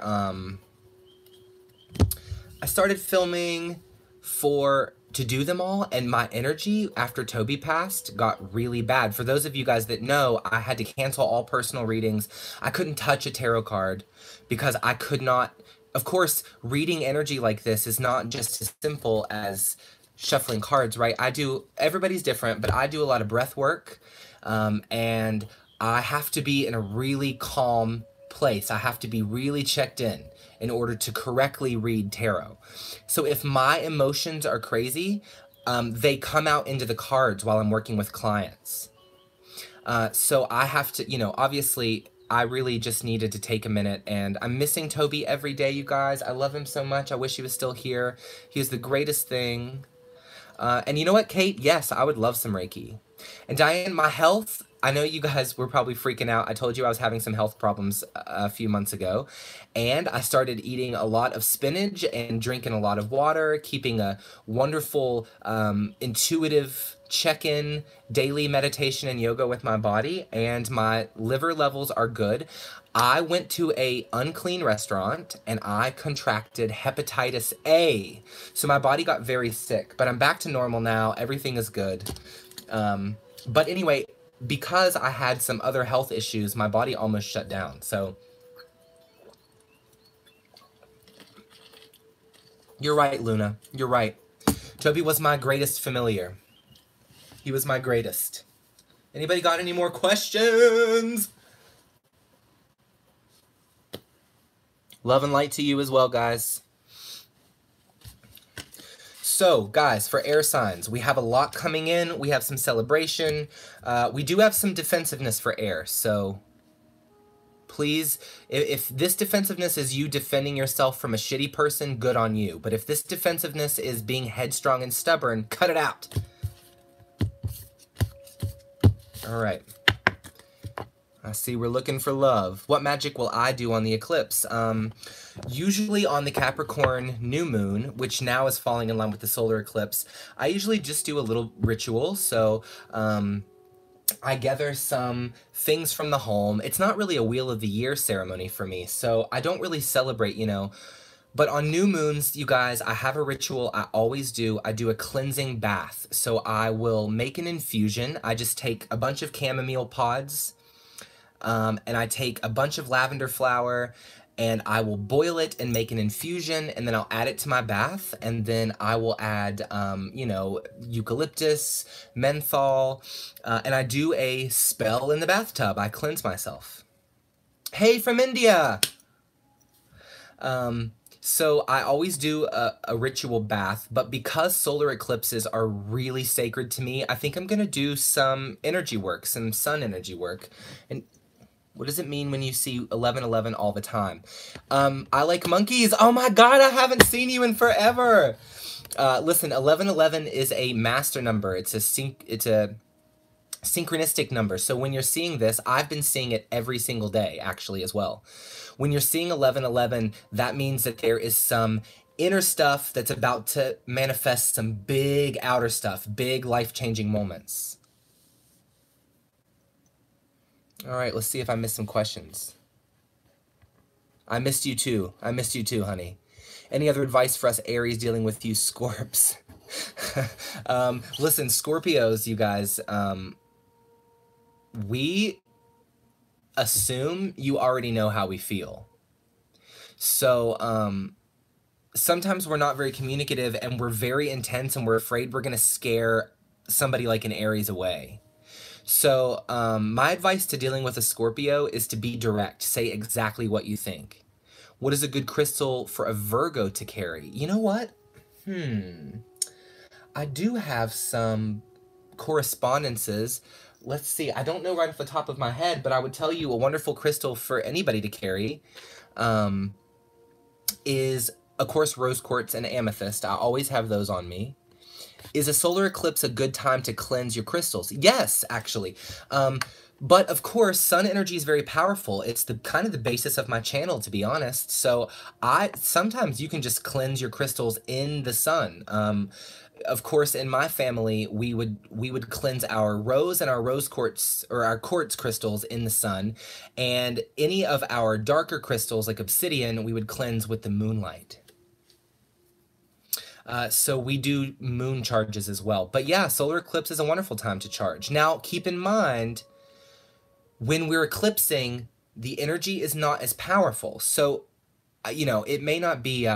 to do them all, and my energy after Toby passed got really bad. For those of you guys that know, I had to cancel all personal readings. I couldn't touch a tarot card because I could not. Of course, reading energy like this is not just as simple as shuffling cards, right? Everybody's different, but I do a lot of breath work, and I have to be in a really calm place. I have to be really checked in order to correctly read tarot. So if my emotions are crazy, they come out into the cards while I'm working with clients. So I have to, obviously I really just needed to take a minute, and I'm missing Toby every day, you guys. I love him so much. I wish he was still here. He was the greatest thing. And you know what, Kate? Yes, I would love some Reiki. And Diane, my health, I know you guys were probably freaking out. I told you I was having some health problems a few months ago. And I started eating a lot of spinach and drinking a lot of water, keeping a wonderful, intuitive check-in, daily meditation and yoga with my body. And my liver levels are good. I went to a unclean restaurant and I contracted hepatitis A. So my body got very sick, but I'm back to normal now. Everything is good. But anyway, because I had some other health issues, my body almost shut down. So you're right, Luna. You're right. Toby was my greatest familiar. He was my greatest. Anybody got any more questions? Love and light to you as well, guys. So, guys, for air signs, we have a lot coming in. We have some celebration. We do have some defensiveness for air. So, please, if this defensiveness is you defending yourself from a shitty person, good on you. But if this defensiveness is being headstrong and stubborn, cut it out. All right. I see we're looking for love. What magic will I do on the eclipse? Usually on the Capricorn new moon, which now is falling in line with the solar eclipse, I usually just do a little ritual. So I gather some things from the home. It's not really a Wheel of the Year ceremony for me, so I don't really celebrate, But on new moons, you guys, I have a ritual I always do. I do a cleansing bath. So I will make an infusion. I just take a bunch of chamomile pods, and I take a bunch of lavender flower, and I will boil it and make an infusion, and then I'll add it to my bath, and then I will add, eucalyptus, menthol, and I do a spell in the bathtub. I cleanse myself. Hey, from India! So I always do a ritual bath, but because solar eclipses are really sacred to me, I think I'm going to do some energy work, some sun energy work. And what does it mean when you see 1111 all the time? I like monkeys. Oh my God, I haven't seen you in forever. Listen, 1111 is a master number. It's a synchronistic number. So when you're seeing this, I've been seeing it every single day, actually, as well. When you're seeing 1111, that means that there is some inner stuff that's about to manifest some big outer stuff, big life-changing moments. All right, let's see if I missed some questions. I missed you too. I missed you too, honey. Any other advice for us Aries dealing with you Scorps? Listen, Scorpios, you guys, we assume you already know how we feel. So sometimes we're not very communicative and we're very intense and we're afraid we're going to scare somebody like an Aries away. So my advice to dealing with a Scorpio is to be direct. Say exactly what you think. What is a good crystal for a Virgo to carry? You know what? I do have some correspondences. Let's see. I don't know right off the top of my head, but I would tell you a wonderful crystal for anybody to carry is, of course, rose quartz and amethyst. I always have those on me. Is a solar eclipse a good time to cleanse your crystals? Yes, actually. But of course, sun energy is very powerful. It's the kind of the basis of my channel, to be honest. So sometimes you can just cleanse your crystals in the sun. Of course, in my family, we would cleanse our rose and our rose quartz or our quartz crystals in the sun, and any of our darker crystals like obsidian, we would cleanse with the moonlight. So we do moon charges as well. But yeah, solar eclipse is a wonderful time to charge. Now, keep in mind, when we're eclipsing, the energy is not as powerful. So, you know, it may not be,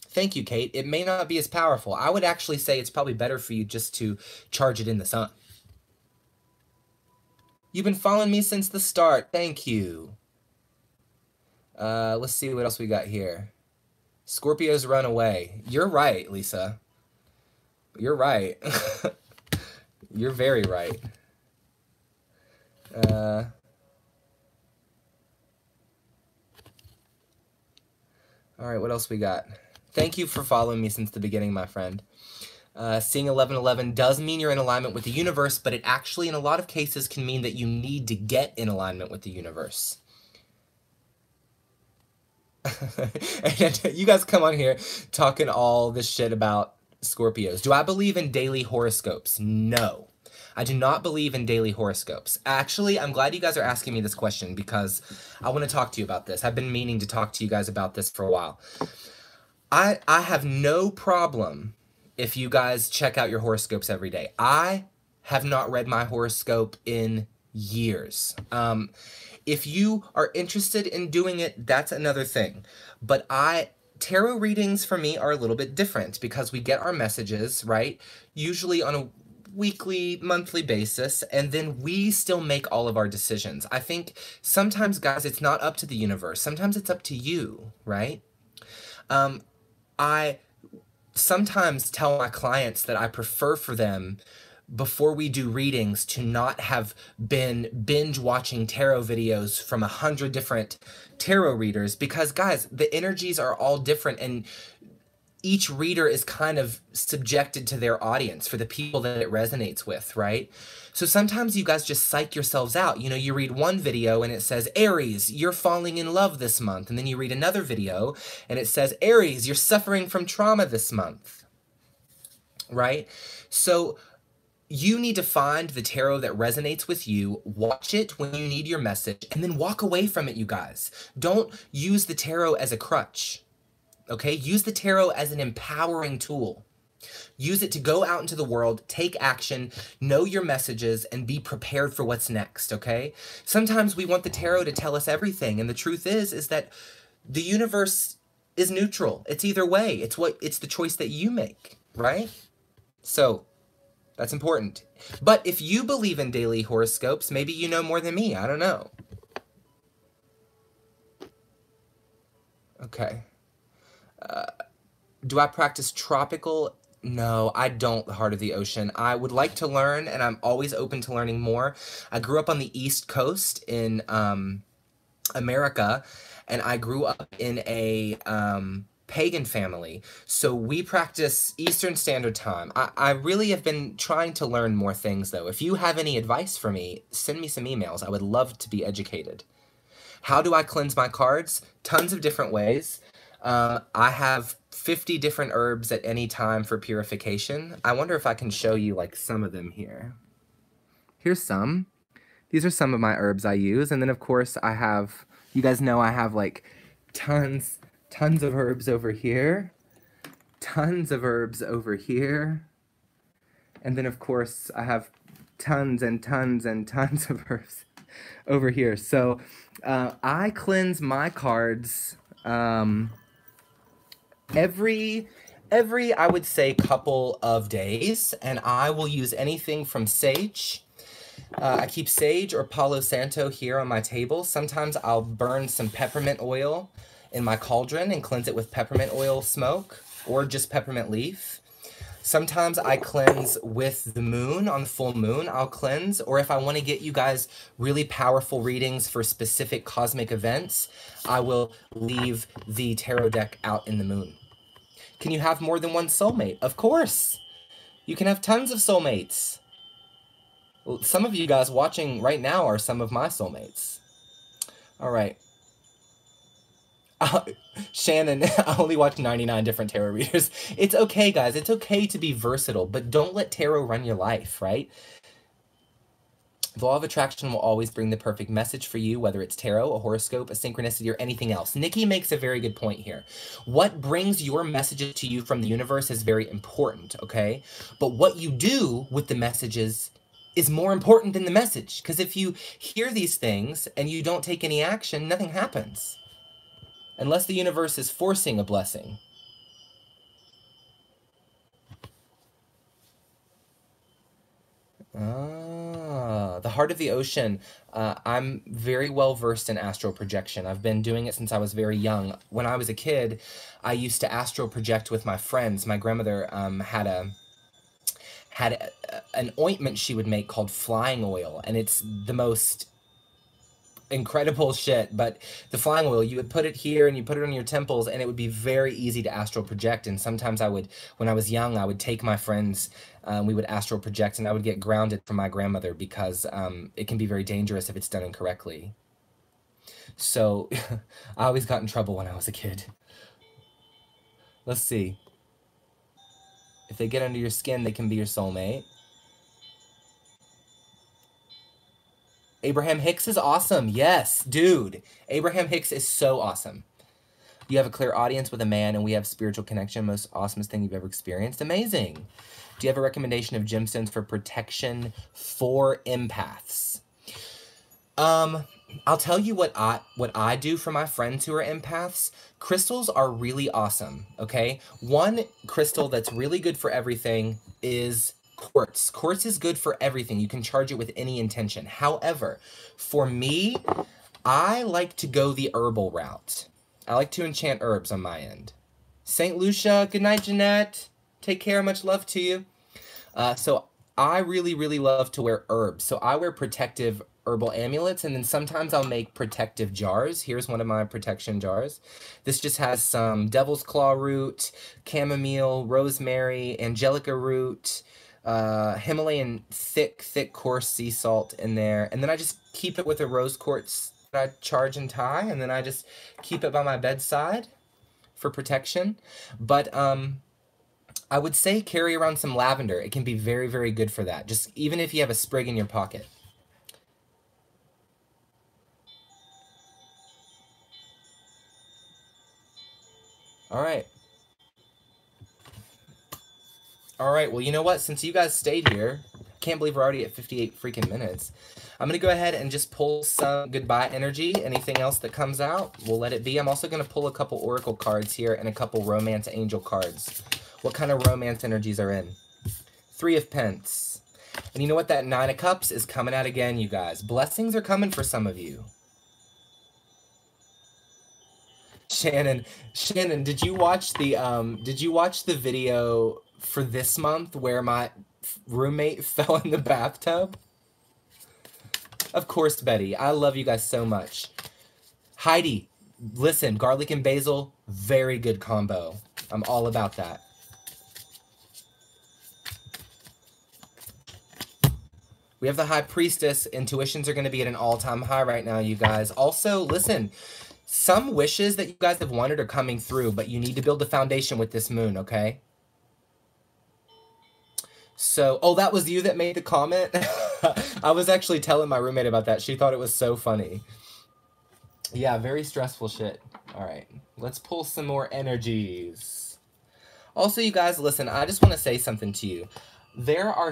thank you, Kate. It may not be as powerful. I would actually say it's probably better for you just to charge it in the sun. You've been following me since the start. Thank you. Let's see what else we got here. Scorpios run away. You're right, Lisa. You're right. You're very right. All right, what else we got? Thank you for following me since the beginning, my friend. Seeing 1111 does mean you're in alignment with the universe, but it actually, in a lot of cases, can mean that you need to get in alignment with the universe. And you guys come on here talking all this shit about Scorpios. Do I believe in daily horoscopes? No. I do not believe in daily horoscopes. Actually, I'm glad you guys are asking me this question because I want to talk to you about this. I've been meaning to talk to you guys about this for a while. I have no problem if you guys check out your horoscopes every day. I have not read my horoscope in years. If you are interested in doing it, that's another thing. But tarot readings for me are a little bit different because we get our messages, right? Usually on a weekly, monthly basis, and then we still make all of our decisions. I think sometimes, guys, it's not up to the universe. Sometimes it's up to you, right? I sometimes tell my clients that I prefer for them, before we do readings, to not have been binge watching tarot videos from 100 different tarot readers, because guys, the energies are all different and each reader is kind of subjected to their audience for the people that it resonates with, right? So sometimes you guys just psych yourselves out. You know, you read one video and it says, Aries, you're falling in love this month. And then you read another video and it says, Aries, you're suffering from trauma this month, right? So you need to find the tarot that resonates with you, watch it when you need your message, and then walk away from it, you guys. Don't use the tarot as a crutch, okay? Use the tarot as an empowering tool. Use it to go out into the world, take action, know your messages, and be prepared for what's next, okay? Sometimes we want the tarot to tell us everything, and the truth is that the universe is neutral. It's either way. It's the choice that you make, right? So that's important. But if you believe in daily horoscopes, maybe you know more than me. I don't know. Okay. Do I practice tropical? No, I don't, the heart of the ocean. I would like to learn, and I'm always open to learning more. I grew up on the East Coast in America, and I grew up in a pagan family, so we practice Eastern Standard Time. I really have been trying to learn more things, though. If you have any advice for me, send me some emails. I would love to be educated. How do I cleanse my cards? Tons of different ways. I have 50 different herbs at any time for purification. I wonder if I can show you like some of them here. Here's some. These are some of my herbs I use, and then of course I have, you guys know I have like tons of herbs over here, tons of herbs over here, and then of course I have tons and tons and tons of herbs over here. So I cleanse my cards every I would say couple of days, and I will use anything from sage. I keep sage or Palo Santo here on my table. Sometimes I'll burn some peppermint oil in my cauldron and cleanse it with peppermint oil smoke or just peppermint leaf. Sometimes I cleanse with the moon. On the full moon, I'll cleanse. Or if I want to get you guys really powerful readings for specific cosmic events, I will leave the tarot deck out in the moon. Can you have more than one soulmate? Of course. You can have tons of soulmates. Some of you guys watching right now are some of my soulmates. All right. Shannon, I only watch 99 different tarot readers. It's okay, guys. It's okay to be versatile, but don't let tarot run your life, right? The law of attraction will always bring the perfect message for you, whether it's tarot, a horoscope, a synchronicity, or anything else. Nikki makes a very good point here. What brings your messages to you from the universe is very important, okay? But what you do with the messages is more important than the message. Because if you hear these things and you don't take any action, nothing happens. Unless the universe is forcing a blessing. The heart of the ocean. I'm very well versed in astral projection. I've been doing it since I was very young. When I was a kid, I used to astral project with my friends. My grandmother had an ointment she would make called flying oil, and it's the most incredible shit. But the flying oil, you would put it here and you put it on your temples, and it would be very easy to astral project. And sometimes I would, when I was young, I would take my friends, we would astral project, and I would get grounded from my grandmother because it can be very dangerous if it's done incorrectly. So I always got in trouble when I was a kid. Let's see. If they get under your skin, they can be your soulmate. Abraham Hicks is awesome. Yes, dude. Abraham Hicks is so awesome. You have a clear audience with a man, and we have spiritual connection. Most awesomest thing you've ever experienced. Amazing. Do you have a recommendation of gemstones for protection for empaths? I'll tell you what I do for my friends who are empaths. Crystals are really awesome, okay? One crystal that's really good for everything is quartz. Quartz is good for everything. You can charge it with any intention. However, for me, I like to go the herbal route. I like to enchant herbs on my end. St. Lucia, good night, Jeanette. Take care, much love to you. So I really, really love to wear herbs. So I wear protective herbal amulets, and then sometimes I'll make protective jars. Here's one of my protection jars. This just has some devil's claw root, chamomile, rosemary, angelica root, Himalayan thick, coarse sea salt in there. And then I just keep it with a rose quartz that I charge and tie, and then I just keep it by my bedside for protection. But I would say carry around some lavender. It can be very, very good for that. Just even if you have a sprig in your pocket. All right. All right, well, you know what? Since you guys stayed here, I can't believe we're already at 58 freaking minutes. I'm going to go ahead and just pull some goodbye energy. Anything else that comes out, we'll let it be. I'm also going to pull a couple oracle cards here and a couple romance angel cards. What kind of romance energies are in? 3 of Pence. And you know what? That 9 of Cups is coming out again, you guys. Blessings are coming for some of you. Shannon, did you watch the video for this month where my roommate fell in the bathtub? Of course, Betty. I love you guys so much. Heidi, listen, garlic and basil, very good combo. I'm all about that. We have the High Priestess. Intuitions are going to be at an all-time high right now, you guys. Also, listen, some wishes that you guys have wanted are coming through, but you need to build a foundation with this moon, okay? So, oh, that was you that made the comment? I was actually telling my roommate about that. She thought it was so funny. Yeah, very stressful shit. All right, let's pull some more energies. Also, you guys, listen, I just want to say something to you. there are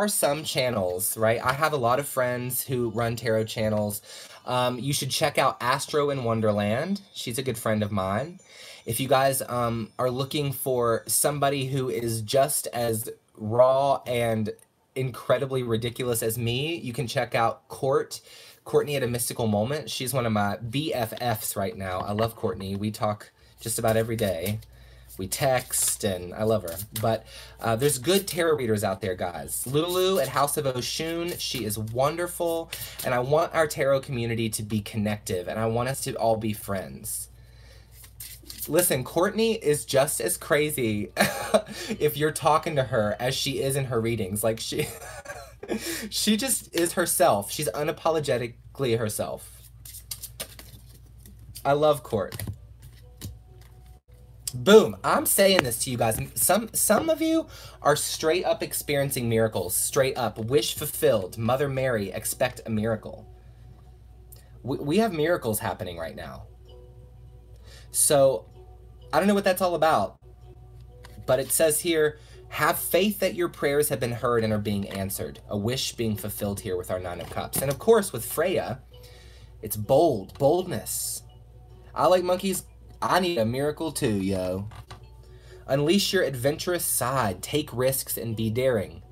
some channels, right? I have a lot of friends who run tarot channels. You should check out Astro in Wonderland. She's a good friend of mine. If you guys are looking for somebody who is just as raw and incredibly ridiculous as me, you can check out Courtney at a Mystical Moment. She's one of my BFFs right now. I love Courtney. We talk just about every day. We text, and I love her. But there's good tarot readers out there, guys. Lulu at House of Oshun, she is wonderful. And I want our tarot community to be connective, and I want us to all be friends. Listen, Courtney is just as crazy if you're talking to her as she is in her readings. Like, she just is herself. She's unapologetically herself. I love Court. Boom. I'm saying this to you guys. Some of you are straight up experiencing miracles. Straight up. Wish fulfilled. Mother Mary, expect a miracle. We have miracles happening right now. So, I don't know what that's all about. But it says here, have faith that your prayers have been heard and are being answered. A wish being fulfilled here with our Nine of Cups. And of course, with Freya, it's boldness. I like monkeys. I need a miracle too, yo. Unleash your adventurous side. Take risks and be daring.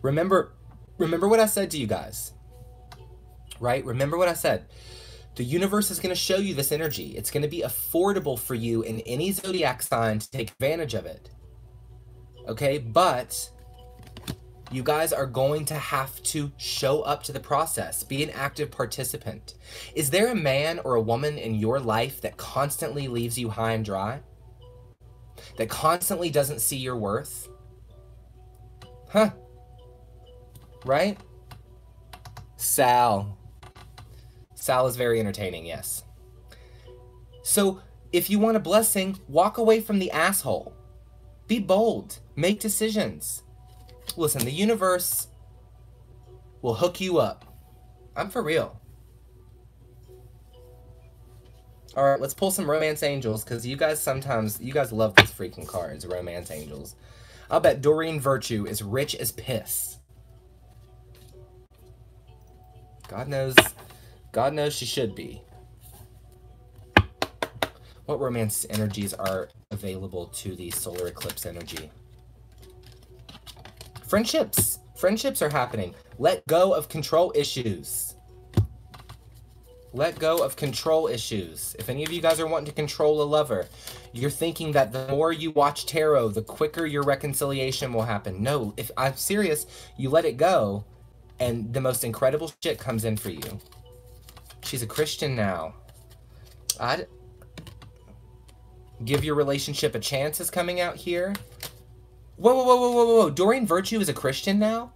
Remember what I said to you guys. Right? Remember what I said. The universe is going to show you this energy. It's going to be affordable for you in any zodiac sign to take advantage of it. Okay? But you guys are going to have to show up to the process. Be an active participant. Is there a man or a woman in your life that constantly leaves you high and dry? That constantly doesn't see your worth? Huh? Right? Sal. Sal is very entertaining, yes. So, if you want a blessing, walk away from the asshole. Be bold. Make decisions. Listen, the universe will hook you up. I'm for real. All right, let's pull some romance angels, because you guys love these freaking cards, romance angels. I'll bet Doreen Virtue is rich as piss. God knows she should be. What romance energies are available to the solar eclipse energy? Friendships. Friendships are happening. Let go of control issues. Let go of control issues. If any of you guys are wanting to control a lover, you're thinking that the more you watch tarot, the quicker your reconciliation will happen. No, if I'm serious, you let it go, and the most incredible shit comes in for you. She's a Christian now. I'd give your relationship a chance is coming out here. Whoa. Doreen Virtue is a Christian now?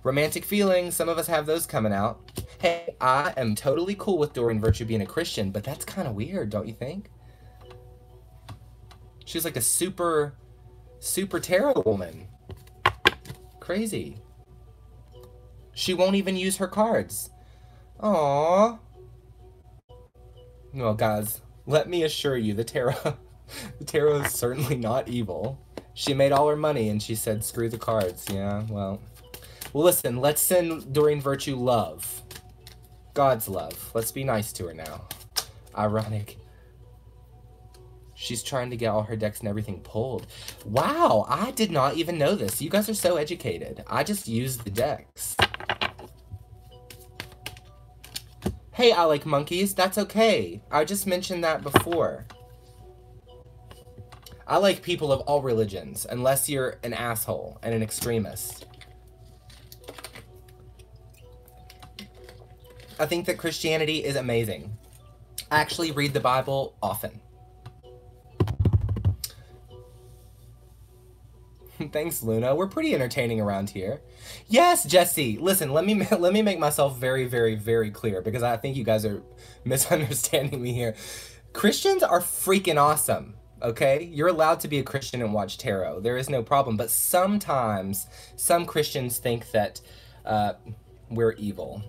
Romantic feelings, some of us have those coming out. Hey, I am totally cool with Doreen Virtue being a Christian, but that's kind of weird, don't you think? She's like a super tarot woman. Crazy. She won't even use her cards. Aww. Well, guys, let me assure you, the tarot is certainly not evil. She made all her money and she said, screw the cards. Yeah, well, listen, let's send Doreen Virtue love. God's love. Let's be nice to her now. Ironic. She's trying to get all her decks and everything pulled. Wow, I did not even know this. You guys are so educated. I just used the decks. Hey, I like monkeys. That's okay. I just mentioned that before. I like people of all religions, unless you're an asshole and an extremist. I think that Christianity is amazing. I actually read the Bible often. Thanks, Luna. We're pretty entertaining around here. Yes, Jesse. Listen, let me make myself very, very, very clear, because I think you guys are misunderstanding me here. Christians are freaking awesome, okay? You're allowed to be a Christian and watch tarot. There is no problem. But sometimes some Christians think that we're evil.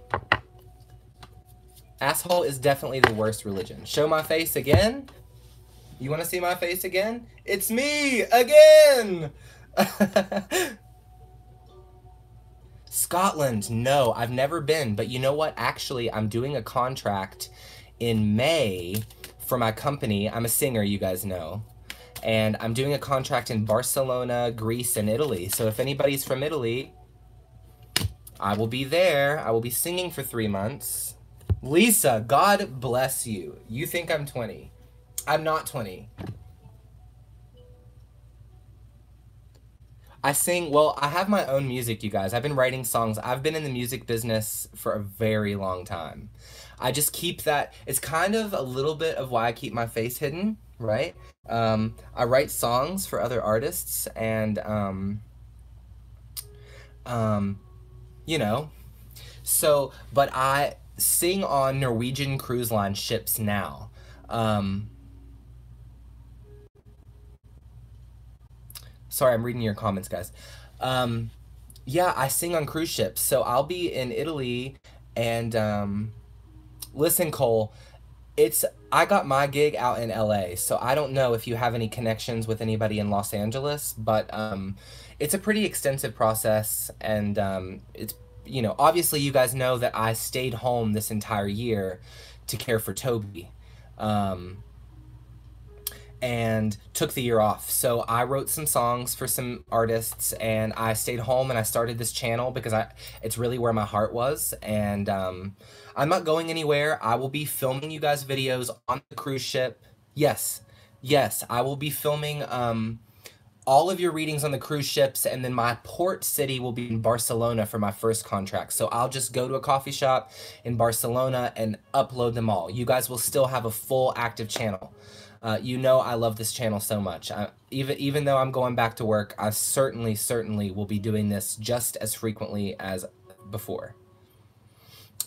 Asshole is definitely the worst religion. Show my face again? You want to see my face again? It's me again! Scotland, no, I've never been. But you know what? Actually, I'm doing a contract in May for my company. I'm a singer, you guys know. And I'm doing a contract in Barcelona, Greece, and Italy. So if anybody's from Italy, I will be there. I will be singing for 3 months. Lisa, God bless you. You think I'm 20. I'm not 20. I sing, well, I have my own music, you guys. I've been writing songs. I've been in the music business for a very long time. I just keep that, it's kind of a little bit of why I keep my face hidden, right? I write songs for other artists and, um, you know, so, but I sing on Norwegian Cruise Line ships now. Sorry, I'm reading your comments, guys. Yeah, I sing on cruise ships. So I'll be in Italy and listen, Cole, it's I got my gig out in LA. So I don't know if you have any connections with anybody in Los Angeles, but it's a pretty extensive process and it's obviously you guys know that I stayed home this entire year to care for Toby. And took the year off. So I wrote some songs for some artists and I stayed home and I started this channel because it's really where my heart was. And I'm not going anywhere. I will be filming you guys videos on the cruise ship. Yes, yes, I will be filming all of your readings on the cruise ships, and then my port city will be in Barcelona for my first contract. So I'll just go to a coffee shop in Barcelona and upload them all. You guys will still have a full active channel. You know I love this channel so much. Even though I'm going back to work, I certainly will be doing this just as frequently as before.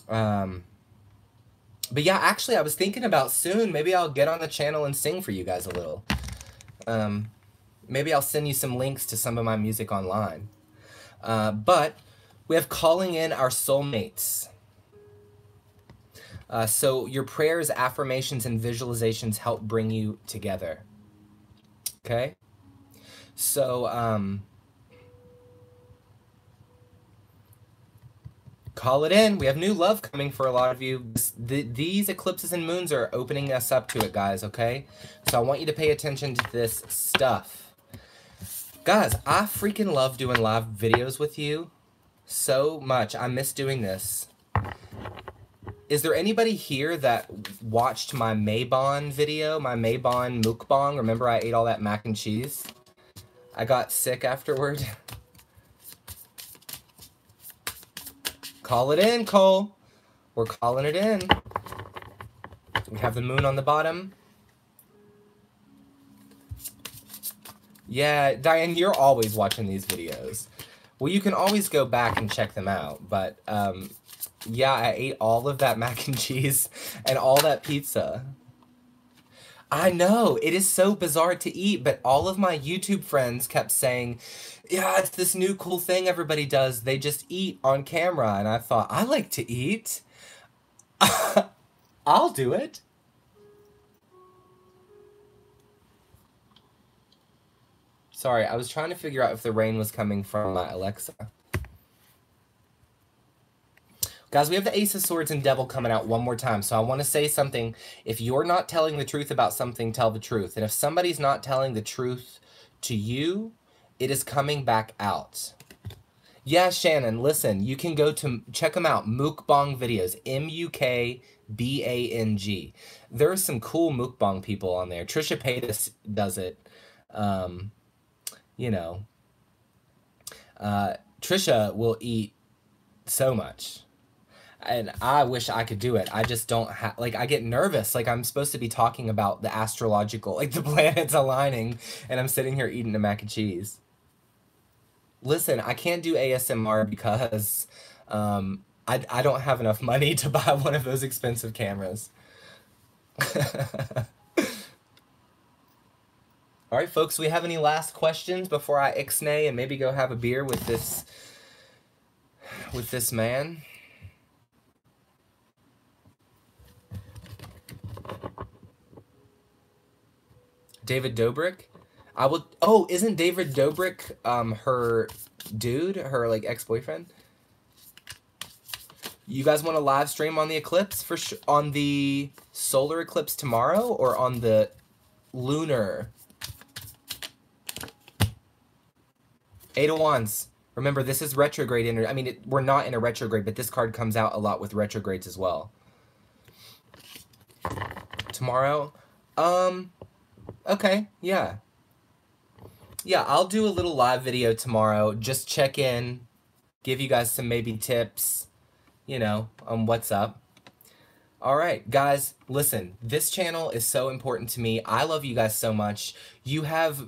But yeah, actually, I was thinking about soon, maybe I'll get on the channel and sing for you guys a little. Maybe I'll send you some links to some of my music online. But we have calling in our soulmates. So your prayers, affirmations, and visualizations help bring you together. Okay? So, call it in. We have new love coming for a lot of you. These eclipses and moons are opening us up to it, guys, okay? So I want you to pay attention to this stuff. Guys, I freaking love doing live videos with you so much. I miss doing this. Is there anybody here that watched my Maybon video, my Maybon mukbang? Remember I ate all that mac and cheese? I got sick afterward. Call it in, Cole. We're calling it in. We have the moon on the bottom. Yeah, Diane, you're always watching these videos. Well, you can always go back and check them out, but yeah, I ate all of that mac and cheese and all that pizza. I know, it is so bizarre to eat, but all of my YouTube friends kept saying, yeah, it's this new cool thing everybody does. They just eat on camera. And I thought, I like to eat. I'll do it. Sorry, I was trying to figure out if the rain was coming from my Alexa. Guys, we have the Ace of Swords and Devil coming out one more time. So I want to say something. If you're not telling the truth about something, tell the truth. And if somebody's not telling the truth to you, it is coming back out. Yeah, Shannon, listen, you can go to, check them out, mukbang videos, M-U-K-B-A-N-G. There are some cool mukbang people on there. Trisha Paytas does it. You know, Trisha will eat so much. And I wish I could do it. I just don't have, like, I get nervous. Like, I'm supposed to be talking about the astrological, like, the planets aligning, and I'm sitting here eating a mac and cheese. Listen, I can't do ASMR because I don't have enough money to buy one of those expensive cameras. All right, folks, we have any last questions before I ixnay and maybe go have a beer with this man? David Dobrik? I will. Oh, isn't David Dobrik her dude, her like ex-boyfriend? You guys want to live stream on the eclipse on the solar eclipse tomorrow, or on the lunar? Eight of Wands. Remember, this is retrograde energy. I mean, we're not in a retrograde, but this card comes out a lot with retrogrades as well. Tomorrow? Okay, yeah. Yeah, I'll do a little live video tomorrow. Just check in, give you guys some maybe tips, you know, on what's up. All right, guys, listen, this channel is so important to me. I love you guys so much. You have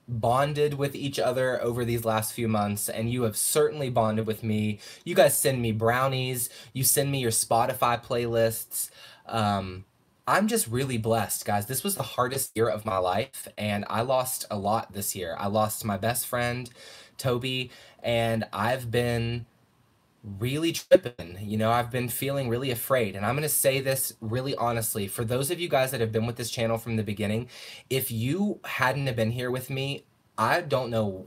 bonded with each other over these last few months, and you have certainly bonded with me. You guys send me brownies. You send me your Spotify playlists. I'm just really blessed, guys. This was the hardest year of my life, and I lost a lot this year. I lost my best friend, Toby, and I've been really tripping. You know, I've been feeling really afraid, and I'm going to say this really honestly. For those of you guys that have been with this channel from the beginning, if you hadn't have been here with me, I don't know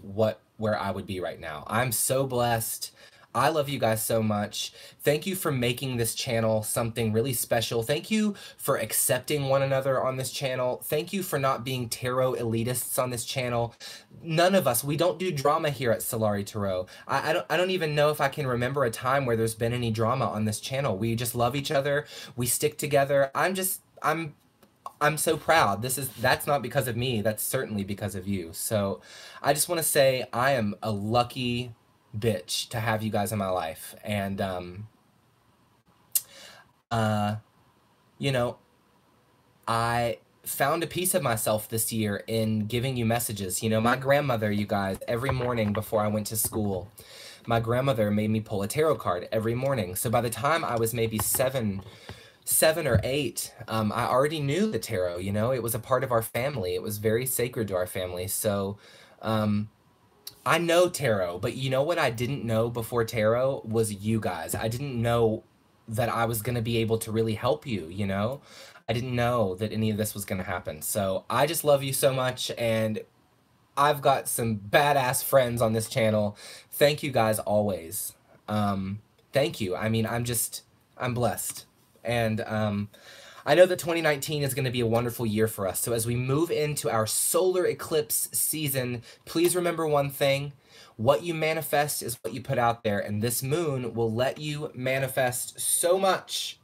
where I would be right now. I'm so blessed. I love you guys so much. Thank you for making this channel something really special. Thank you for accepting one another on this channel. Thank you for not being tarot elitists on this channel. None of us, we don't do drama here at Solari Tarot. I don't even know if I can remember a time where there's been any drama on this channel. We just love each other. We stick together. I'm so proud. That's not because of me. That's certainly because of you. So I just want to say I am a lucky bitch to have you guys in my life. And you know, I found a piece of myself this year in giving you messages. You know, my grandmother, you guys, every morning before I went to school, my grandmother made me pull a tarot card every morning. So by the time I was maybe seven or eight, I already knew the tarot. You know, it was a part of our family. It was very sacred to our family. So I know tarot, but you know what I didn't know before tarot was you guys. I didn't know that I was going to be able to really help you, you know? I didn't know that any of this was going to happen. So I just love you so much, and I've got some badass friends on this channel. Thank you guys always. Thank you. I mean, I'm blessed. And I know that 2019 is going to be a wonderful year for us. So as we move into our solar eclipse season, please remember one thing. What you manifest is what you put out there. And this moon will let you manifest so much.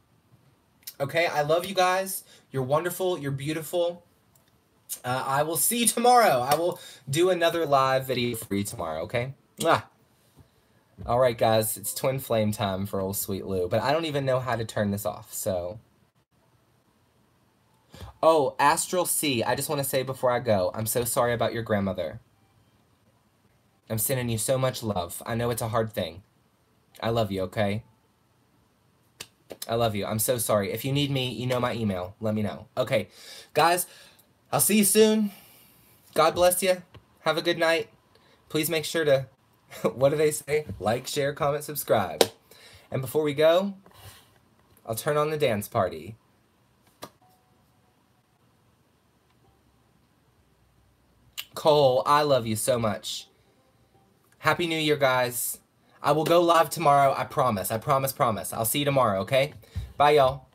Okay, I love you guys. You're wonderful. You're beautiful. I will see you tomorrow. I will do another live video for you tomorrow, okay? Mwah. All right, guys. It's twin flame time for old Sweet Lou. But I don't even know how to turn this off, so... Oh, Astral C, I just want to say before I go, I'm so sorry about your grandmother. I'm sending you so much love. I know it's a hard thing. I love you, okay? I love you. I'm so sorry. If you need me, you know my email. Let me know. Okay, guys, I'll see you soon. God bless you. Have a good night. Please make sure to, what do they say? Like, share, comment, subscribe. And before we go, I'll turn on the dance party. Cole, I love you so much. Happy New Year, guys. I will go live tomorrow. I promise. I promise. I'll see you tomorrow, okay? Bye, y'all.